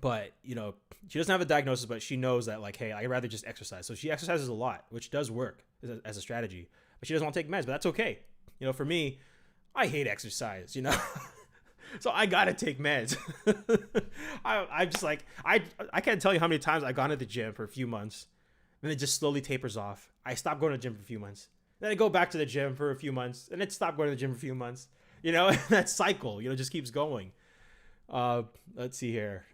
But she doesn't have a diagnosis, but she knows that, like, hey, I'd rather just exercise. So she exercises a lot, which does work as a strategy, but she doesn't want to take meds, but that's okay. For me, I hate exercise, so I gotta take meds. I'm just like, I can't tell you how many times I've gone to the gym for a few months, and it just slowly tapers off. I stop going to the gym for a few months, then I go back to the gym for a few months, and then stop going to the gym for a few months. That cycle, just keeps going. Let's see here.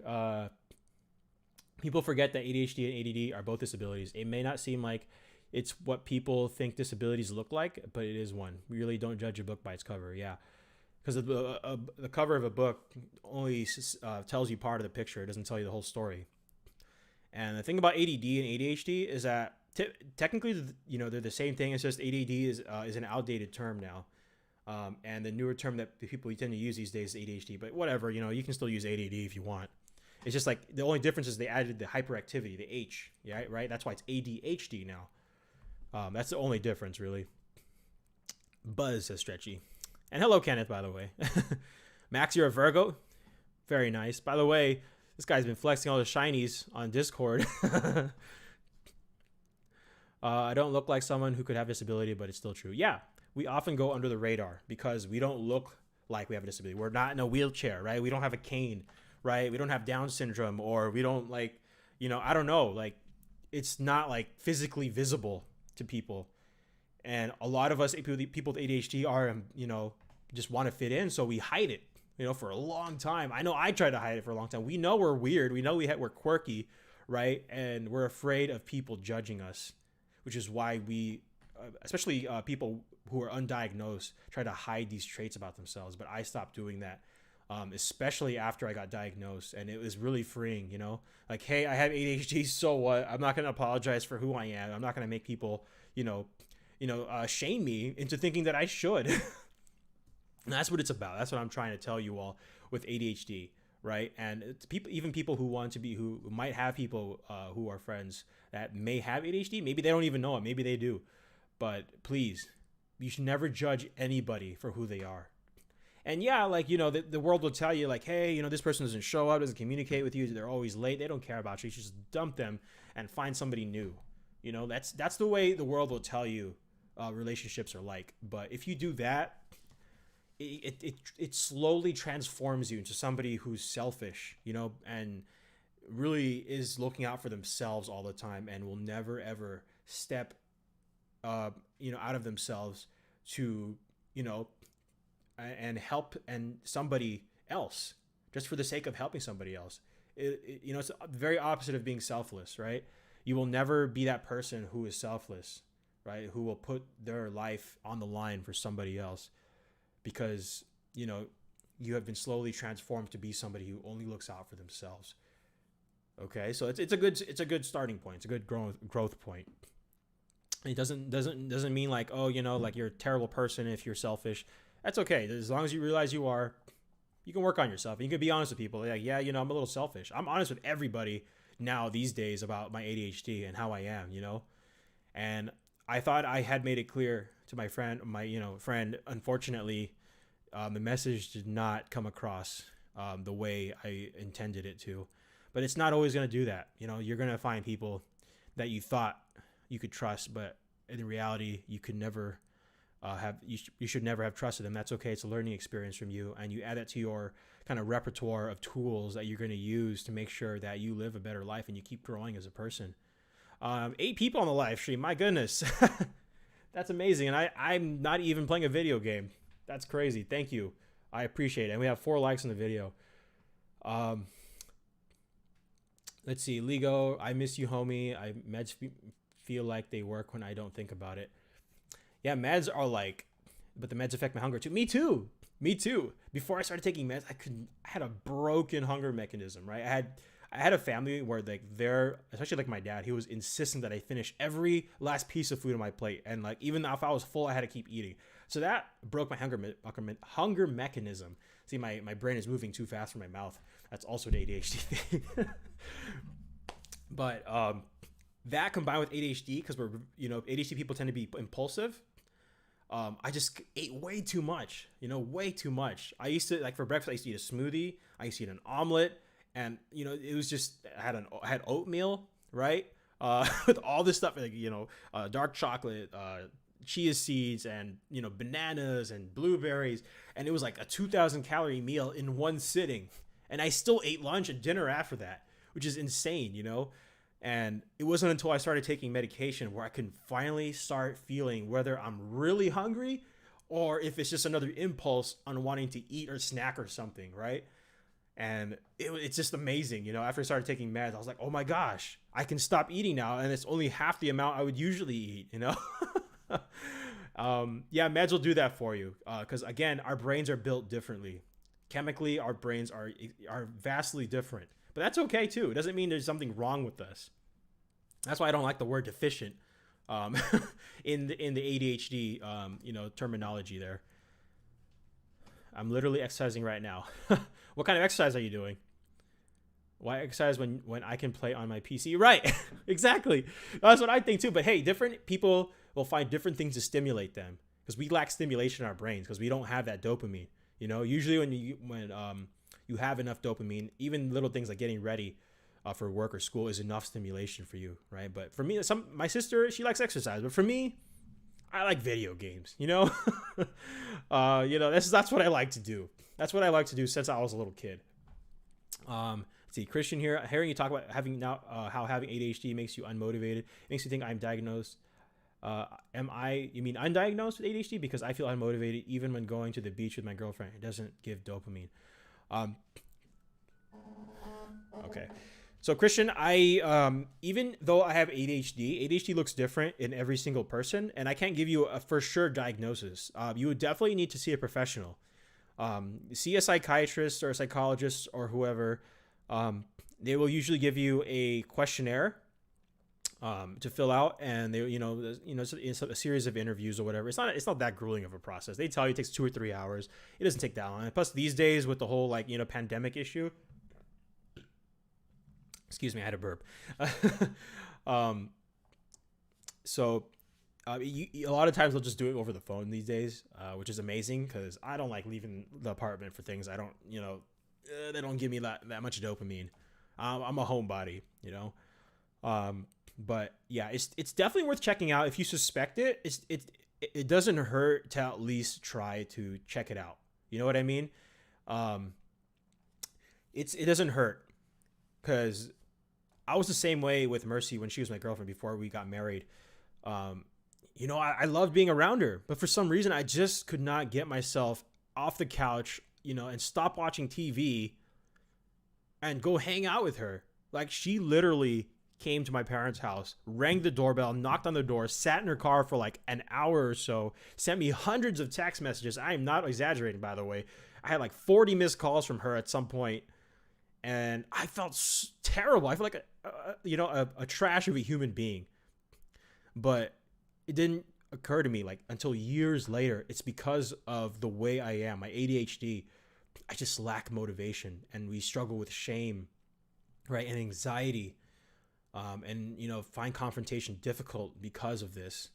People forget that ADHD and ADD are both disabilities. It may not seem like it's what people think disabilities look like, but it is one. We really don't judge a book by its cover. Yeah. Because the cover of a book only tells you part of the picture. It doesn't tell you the whole story. And the thing about ADD and ADHD is that technically, they're the same thing. It's just ADD is an outdated term now. And the newer term that people tend to use these days is ADHD. But whatever, you can still use ADD if you want. It's just like the only difference is they added the hyperactivity, the H. Yeah, right? That's why it's ADHD now. That's the only difference, really. Buzz says Stretchy. And hello, Kenneth, by the way. Max, you're a Virgo? Very nice. By the way, this guy's been flexing all the shinies on Discord. I don't look like someone who could have disability, but it's still true. Yeah, we often go under the radar because we don't look like we have a disability. We're not in a wheelchair, right? We don't have a cane, right? We don't have Down syndrome, or we don't I don't know. It's not physically visible to people. And a lot of us people with ADHD are, just want to fit in. So we hide it, for a long time. I know I tried to hide it for a long time. We know we're weird. We know we're quirky, right? And we're afraid of people judging us, which is why we, especially people who are undiagnosed, try to hide these traits about themselves. But I stopped doing that, especially after I got diagnosed. And it was really freeing, hey, I have ADHD. So what? I'm not going to apologize for who I am. I'm not going to make people, shame me into thinking that I should. And that's what it's about. That's what I'm trying to tell you all with ADHD, right? And it's people, even people who might have people who are friends that may have ADHD. Maybe they don't even know it. Maybe they do. But please, you should never judge anybody for who they are. And yeah, like, the world will tell you like, hey, this person doesn't show up, doesn't communicate with you. They're always late. They don't care about you. You should just dump them and find somebody new. That's the way the world will tell you relationships are like. But if you do that, it slowly transforms you into somebody who's selfish, and really is looking out for themselves all the time and will never ever step out of themselves to and help somebody else just for the sake of helping somebody else. It's very opposite of being selfless, right? You will never be that person who is selfless, right? Who will put their life on the line for somebody else, because you have been slowly transformed to be somebody who only looks out for themselves. Okay, so it's a good starting point. It's a good growth point. It doesn't mean like, oh, like you're a terrible person if you're selfish. That's okay. As long as you realize you are, you can work on yourself. And you can be honest with people. Like, yeah, I'm a little selfish. I'm honest with everybody now these days about my ADHD and how I am, And I thought I had made it clear to my friend. Unfortunately, the message did not come across the way I intended it to. But it's not always going to do that. You're going to find people that you thought you could trust, but in reality, you could never you should never have trusted them. That's okay. It's a learning experience from you, and you add that to your kind of repertoire of tools that you're going to use to make sure that you live a better life and you keep growing as a person. 8 people on the live stream. My goodness. That's amazing. And I'm not even playing a video game. That's crazy. Thank you. I appreciate it. And we have 4 likes on the video. Let's see. Lego, I miss you, homie. Meds feel like they work when I don't think about it. Yeah, meds are like, but the meds affect my hunger too. Me too. Before I started taking meds, I had a broken hunger mechanism, right? I had a family where like especially like my dad, he was insistent that I finish every last piece of food on my plate. And like, even if I was full, I had to keep eating. So that broke my hunger mechanism. See, my brain is moving too fast for my mouth. That's also an ADHD thing. But that combined with ADHD, because ADHD people tend to be impulsive. I just ate way too much, way too much. I used to, like, for breakfast, I used to eat a smoothie. I used to eat an omelet. And, it was just, I had oatmeal, right? With all this stuff, like, dark chocolate, chia seeds, and, bananas and blueberries. And it was like a 2,000 calorie meal in one sitting. And I still ate lunch and dinner after that, which is insane, And it wasn't until I started taking medication where I can finally start feeling whether I'm really hungry or if it's just another impulse on wanting to eat or snack or something, right? And it's just amazing, After I started taking meds, I was like, oh my gosh, I can stop eating now, and it's only half the amount I would usually eat, Yeah, meds will do that for you, because again, our brains are built differently. Chemically, our brains are vastly different. But that's okay too. It doesn't mean there's something wrong with us. That's why I don't like the word deficient in the ADHD terminology there. I'm literally exercising right now. What kind of exercise are you doing? Why exercise when I can play on my PC? Right. Exactly. That's what I think too. But hey, different people will find different things to stimulate them, because we lack stimulation in our brains because we don't have that dopamine. Usually when you have enough dopamine, even little things like getting ready for work or school is enough stimulation for you, right? But for me, my sister, she likes exercise, but for me, I like video games. That's what I like to do. That's what I like to do since I was a little kid. Let's see, Christian here, hearing you talk about how having ADHD makes you unmotivated. It makes you think I'm diagnosed. You mean undiagnosed with ADHD? Because I feel unmotivated even when going to the beach with my girlfriend. It doesn't give dopamine. Okay. So Christian, I even though I have ADHD looks different in every single person, and I can't give you a for sure diagnosis. You would definitely need to see a professional. See a psychiatrist or a psychologist or whoever. They will usually give you a questionnaire to fill out, and they, it's a series of interviews or whatever. It's not that grueling of a process. They tell you it takes 2 or 3 hours. It doesn't take that long. And plus, these days with the whole pandemic issue, excuse me, I had a burp. um, so a lot of times they'll just do it over the phone these days, which is amazing because I don't like leaving the apartment for things. I don't, they don't give me that much dopamine. I'm a homebody, but yeah, it's definitely worth checking out if you suspect it. It doesn't hurt to at least try to check it out. You know what I mean? It doesn't hurt because I was the same way with Mercy when she was my girlfriend before we got married. I loved being around her, but for some reason I just could not get myself off the couch, and stop watching TV and go hang out with her. Like, she literally came to my parents' house, rang the doorbell, knocked on the door, sat in her car for like an hour or so, sent me hundreds of text messages. I am not exaggerating, by the way. I had like 40 missed calls from her at some point, and I felt terrible. I felt like a trash of a human being. But it didn't occur to me like until years later. It's because of the way I am, my ADHD. I just lack motivation, and we struggle with shame, right, and anxiety. And find confrontation difficult because of this.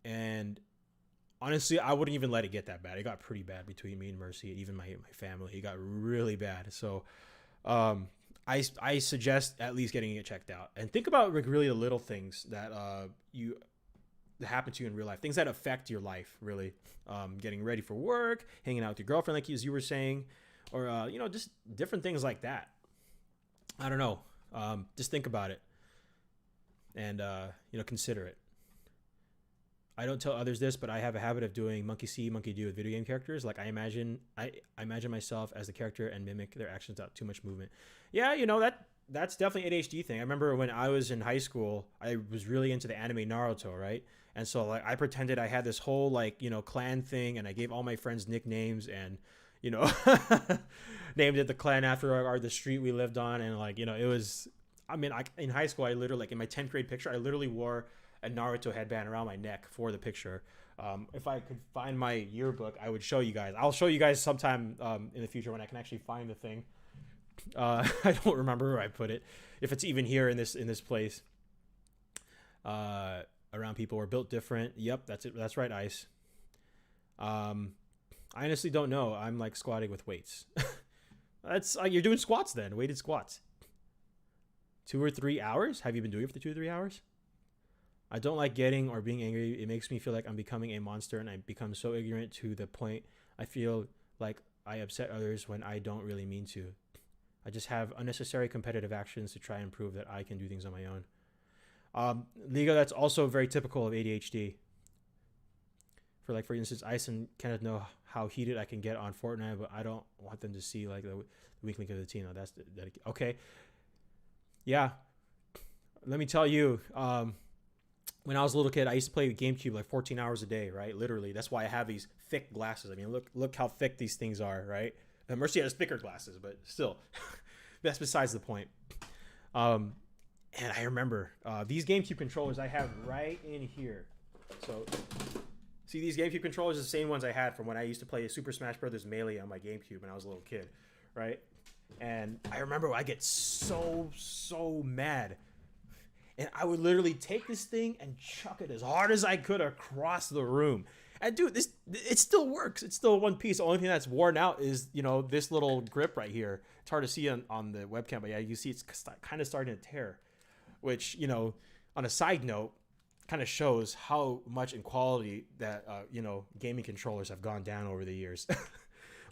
And honestly, I wouldn't even let it get that bad. It got pretty bad between me and Mercy, and even my family. It got really bad. So I suggest at least getting it checked out, and think about like really the little things that that happen to you in real life, things that affect your life, really. Getting ready for work, hanging out with your girlfriend, like as you were saying, or just different things like that. I don't know. Just think about it, and consider it. I don't tell others this, but I have a habit of doing monkey see, monkey do with video game characters. Like I imagine myself as the character and mimic their actions without too much movement. Yeah, that's definitely an ADHD thing. I remember when I was in high school, I was really into the anime Naruto, right? And so like I pretended I had this whole clan thing, and I gave all my friends nicknames, and named it the clan after the street we lived on, and it was. I mean, in high school, I literally in my 10th grade picture, I literally wore a Naruto headband around my neck for the picture. If I could find my yearbook, I would show you guys. I'll show you guys sometime in the future when I can actually find the thing. I don't remember where I put it, if it's even here in this place. Around people who are built different. Yep, that's it. That's right, Ice. I honestly don't know. I'm like squatting with weights. That's you're doing squats then, weighted squats. 2 or 3 hours? Have you been doing it for 2 or 3 hours? I don't like getting or being angry. It makes me feel like I'm becoming a monster, and I become so ignorant to the point I feel like I upset others when I don't really mean to. I just have unnecessary competitive actions to try and prove that I can do things on my own. Liga, that's also very typical of ADHD. For instance, Ice and Kenneth know how heated I can get on Fortnite, but I don't want them to see like the weak link of the team. No, that's okay. Yeah, let me tell you. When I was a little kid, I used to play GameCube like 14 hours a day, right? Literally, that's why I have these thick glasses. I mean, look how thick these things are, right? And Mercy has thicker glasses, but still, that's besides the point. And I remember these GameCube controllers I have right in here. So, see, these GameCube controllers are the same ones I had from when I used to play Super Smash Brothers Melee on my GameCube when I was a little kid, right? And I remember I get so mad. And I would literally take this thing and chuck it as hard as I could across the room. And dude, it still works. It's still one piece. The only thing that's worn out is, this little grip right here. It's hard to see on the webcam, but yeah, you see it's kind of starting to tear. Which, on a side note, kind of shows how much in quality that, gaming controllers have gone down over the years.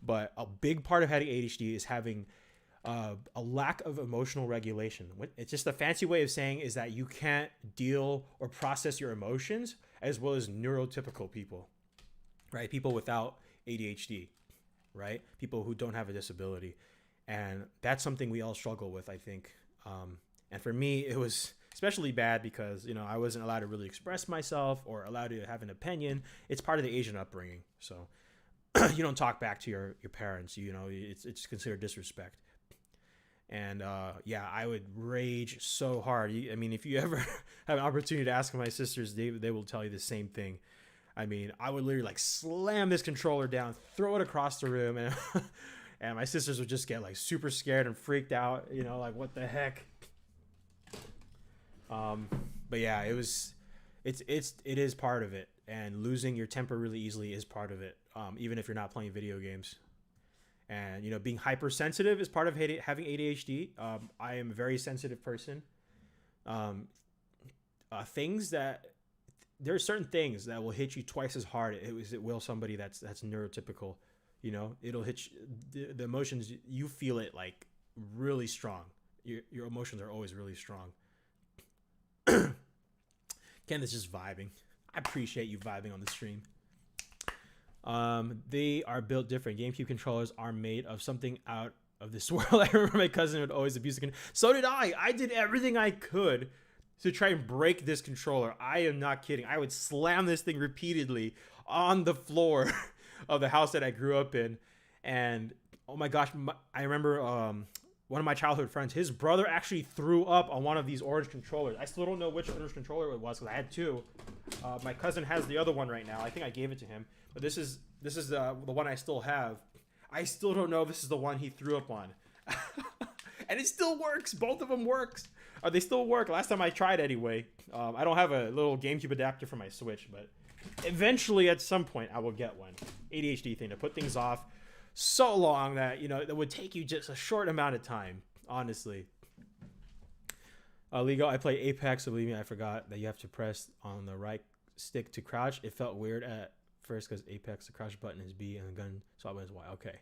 But a big part of having ADHD is having a lack of emotional regulation. It's just a fancy way of saying is that you can't deal or process your emotions as well as neurotypical people, right? People without ADHD, right? People who don't have a disability. And that's something we all struggle with, I think. And for me, it was especially bad because, I wasn't allowed to really express myself or allowed to have an opinion. It's part of the Asian upbringing. So you don't talk back to your parents, it's considered disrespect. And yeah, I would rage so hard. I mean, if you ever have an opportunity to ask my sisters, they will tell you the same thing. I mean, I would literally like slam this controller down, throw it across the room, and and my sisters would just get like super scared and freaked out. You know, like what the heck. But yeah, it is part of it, and losing your temper really easily is part of it. Even if you're not playing video games. And, you know, being hypersensitive is part of having ADHD. I am a very sensitive person. There are certain things that will hit you twice as hard as it will somebody that's neurotypical. You know, it'll hit you, the emotions, you feel it like really strong. Your emotions are always really strong. Ken is just vibing. I appreciate you vibing on the stream. They are built different. GameCube controllers are made of something out of this world. I remember my cousin would always abuse the So did I. I did everything I could to try and break this controller. I am not kidding. I would slam this thing repeatedly on the floor of the house that I grew up in. And oh my gosh, I remember one of my childhood friends, his brother actually threw up on one of these orange controllers. I still don't know which orange controller it was because I had two. My cousin has the other one right now. I think I gave it to him. But this is the one I still have. I still don't know if this is the one he threw up on. And it still works. Both of them works. They still work. Last time I tried anyway. I don't have a little GameCube adapter for my Switch, but eventually at some point I will get one. ADHD thing to put things off so long that, you know, it would take you just a short amount of time, honestly. Lego, I play Apex, so believe me, I forgot that you have to press on the right stick to crouch. It felt weird at first because Apex, the crouch button is B and the gun swap button is Y. Okay.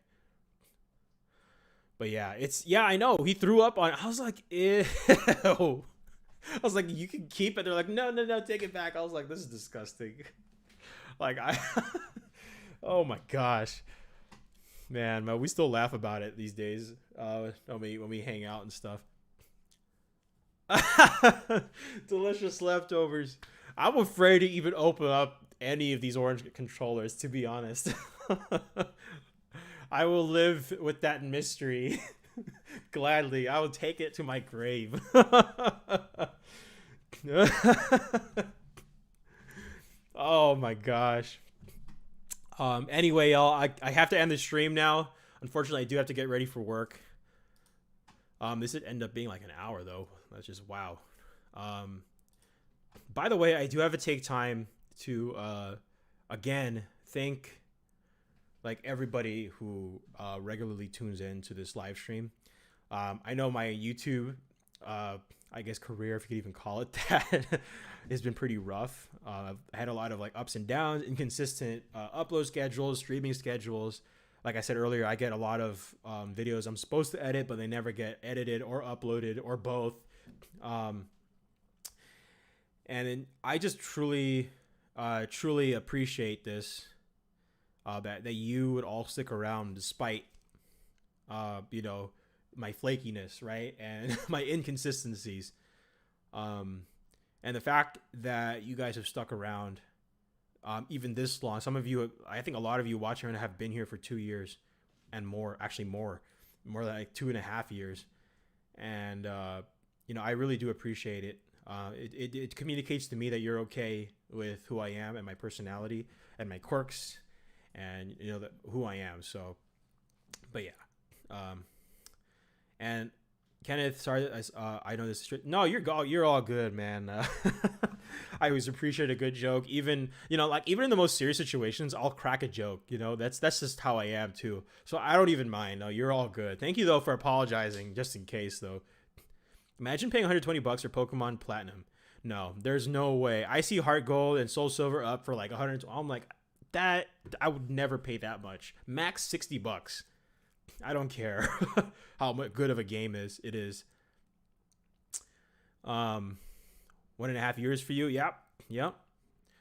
But yeah, I know. He threw up on it. I was like, ew. I was like, you can keep it. They're like, no, take it back. I was like, this is disgusting. Like, oh my gosh. Man, we still laugh about it these days. When we hang out and stuff. Delicious leftovers. I'm afraid to even open up any of these orange controllers, to be honest. I will live with that mystery gladly. I will take it to my grave. Oh my gosh. Anyway, y'all, I have to end the stream now. Unfortunately, I do have to get ready for work. This would end up being like an hour though. That's just wow. By the way, I do have to take time to again thank like everybody who regularly tunes in to this live stream. I know my YouTube I guess career, if you could even call it that, has been pretty rough. I've had a lot of like ups and downs, inconsistent upload schedules, streaming schedules. Like I said earlier, I get a lot of videos I'm supposed to edit, but they never get edited or uploaded or both. And then I just truly appreciate this, that you would all stick around despite, you know, my flakiness, right? And my inconsistencies. And the fact that you guys have stuck around, even this long. Some of you, I think a lot of you watching have been here for 2 years and more, actually more than like 2.5 years. And, you know, I really do appreciate it. It communicates to me that you're okay with who I am and my personality and my quirks and, you know, who I am. So, but yeah. And Kenneth, sorry, I know this is true. No, you're all good, man. I always appreciate a good joke. Even, you know, like even in the most serious situations, I'll crack a joke. You know, that's just how I am too. So I don't even mind. No, you're all good. Thank you though for apologizing, just in case though. Imagine paying $120 for Pokemon Platinum. No, there's no way. I see Heart Gold and Soul Silver up for like 100. I'm like, that I would never pay that much. Max $60. I don't care how good of a game it is. 1.5 years for you. Yep.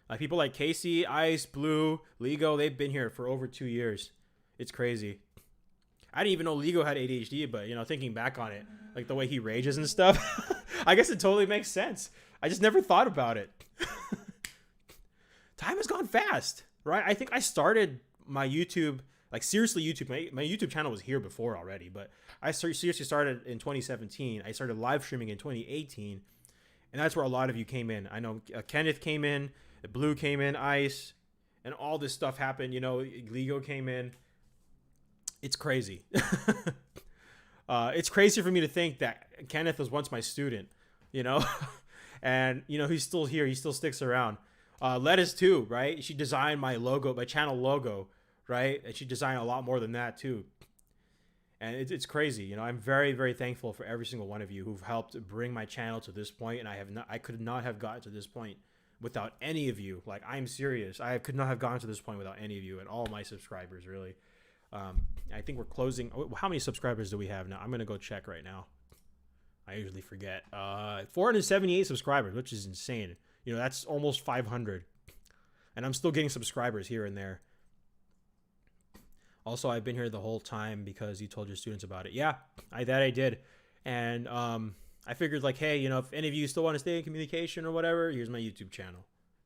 Like people like Casey, Ice, Blue, Lego, they've been here for over 2 years. It's crazy. I didn't even know Lego had ADHD, but you know, thinking back on it, like the way he rages and stuff, I guess it totally makes sense. I just never thought about it. Time has gone fast, right? I think I started my YouTube Like seriously, YouTube. My YouTube channel was here before already, but I seriously started in 2017. I started live streaming in 2018, and that's where a lot of you came in. I know Kenneth came in, Blue came in, Ice, and all this stuff happened. You know, Ligo came in. It's crazy. It's crazy for me to think that Kenneth was once my student, you know, and you know he's still here. He still sticks around. Lettuce too, right? She designed my logo, my channel logo, right? And she designed a lot more than that too. And it's crazy, you know. I'm very, very thankful for every single one of you who've helped bring my channel to this point, and I could not have gotten to this point without any of you. Like, I'm serious. I could not have gotten to this point without any of you and all my subscribers, really. I think we're closing. How many subscribers do we have now? I'm gonna go check right now. I usually forget. 478 subscribers, which is insane. You know, that's almost 500, and I'm still getting subscribers here and there. Also, I've been here the whole time because you told your students about it. Yeah, I did, and I figured like, hey, you know, if any of you still want to stay in communication or whatever, here's my YouTube channel.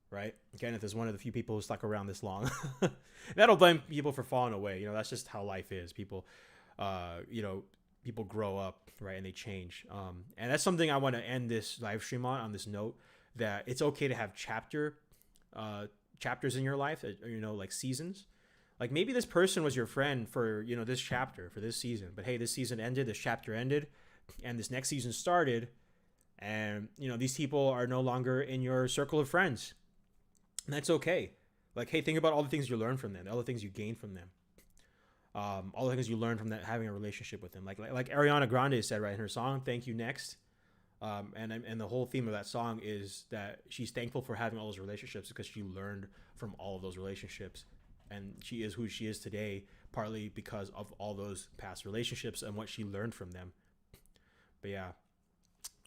Right? Kenneth is one of the few people who stuck around this long. That'll blame people for falling away. You know, that's just how life is. People, you know, people grow up, right? And they change. And that's something I want to end this live stream on this note, that it's okay to have chapters in your life, you know, like seasons. Like maybe this person was your friend for, you know, this chapter, for this season. But hey, this season ended, this chapter ended, and this next season started. And, you know, these people are no longer in your circle of friends. And that's okay. Like, hey, think about all the things you learned from them, all the things you gained from them, all the things you learned from that, having a relationship with them. Like Ariana Grande said right in her song, "Thank You Next," and the whole theme of that song is that she's thankful for having all those relationships because she learned from all of those relationships, and she is who she is today partly because of all those past relationships and what she learned from them. But yeah.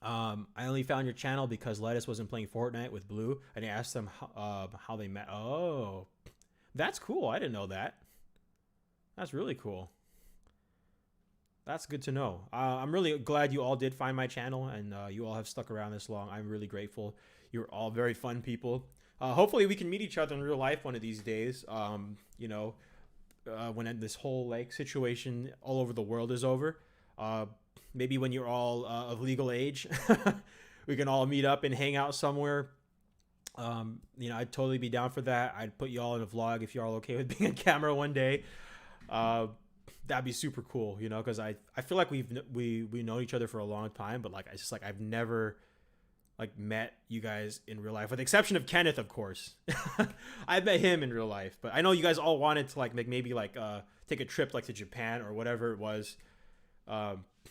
I only found your channel because Lettuce wasn't playing Fortnite with Blue, and I asked them how they met. Oh, that's cool. I didn't know that. That's really cool. That's good to know. I'm really glad you all did find my channel, and you all have stuck around this long. I'm really grateful. You're all very fun people. Hopefully we can meet each other in real life one of these days. You know, when this whole like situation all over the world is over. Maybe when you're all of legal age, we can all meet up and hang out somewhere. You know, I'd totally be down for that. I'd put you all in a vlog if you're all okay with being on camera one day. That'd be super cool, you know, because I feel like we know each other for a long time, but like it's just like I've never like met you guys in real life, with the exception of Kenneth, of course. I've met him in real life, but I know you guys all wanted to like maybe like take a trip like to Japan or whatever it was.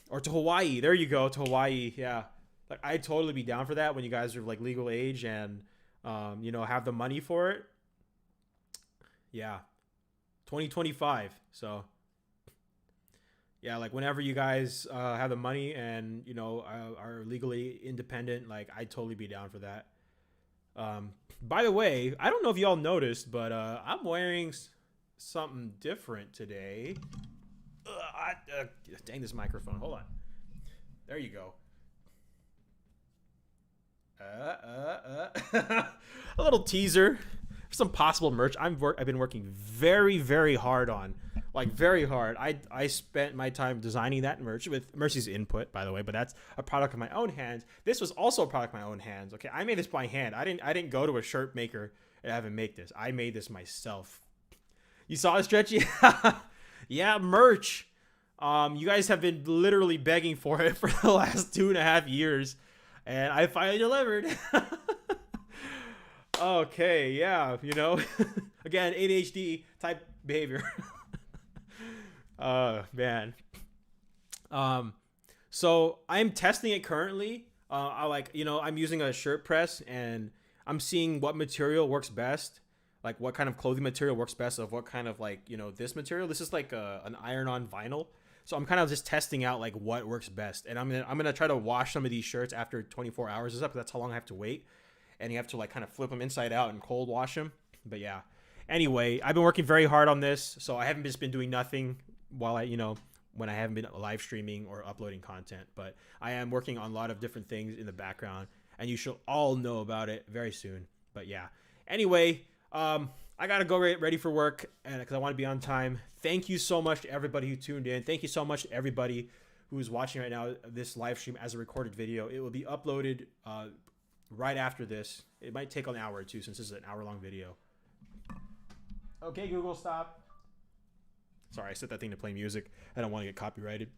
Or to Hawaii. There you go, to Hawaii. Yeah, like I'd totally be down for that when you guys are like legal age and you know, have the money for it. Yeah, 2025. So yeah, like whenever you guys have the money and you know are legally independent, like I'd totally be down for that. By the way, I don't know if y'all noticed, but I'm wearing something different today. Dang this microphone. Hold on. There you go. A little teaser for some possible merch. I've been working very, very hard on. Like very hard. I spent my time designing that merch with Mercy's input, by the way, but that's a product of my own hands. This was also a product of my own hands. Okay, I made this by hand. I didn't go to a shirt maker and have him make this. I made this myself. You saw it, Stretchy? Yeah, merch. You guys have been literally begging for it for the last 2.5 years, and I finally delivered. Okay, yeah, you know, again, ADHD type behavior. Man. So I'm testing it currently. I'm using a shirt press, and I'm seeing what material works best. Like what kind of clothing material works best of what kind of like, you know, this material. This is like an iron-on vinyl. So I'm kind of just testing out like what works best. And I'm gonna try to wash some of these shirts after 24 hours is up. That's how long I have to wait. And you have to like kind of flip them inside out and cold wash them. But yeah. Anyway, I've been working very hard on this. So I haven't just been doing nothing while when I haven't been live streaming or uploading content. But I am working on a lot of different things in the background. And you should all know about it very soon. But yeah. Anyway, I I gotta go ready for work, and because I want to be on time. Thank you so much to everybody who tuned in. Thank you so much to everybody who is watching right now this live stream as a recorded video. It will be uploaded right after this. It might take an hour or two since this is an hour-long video. Okay, Google, stop. Sorry, I set that thing to play music. I don't want to get copyrighted.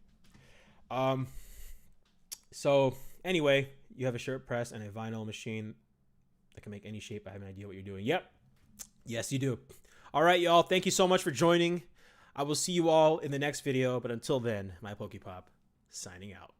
So anyway, you have a shirt press and a vinyl machine that can make any shape. I have an idea what you're doing. Yep. Yes, you do. All right, y'all. Thank you so much for joining. I will see you all in the next video. But until then, my Pokepop signing out.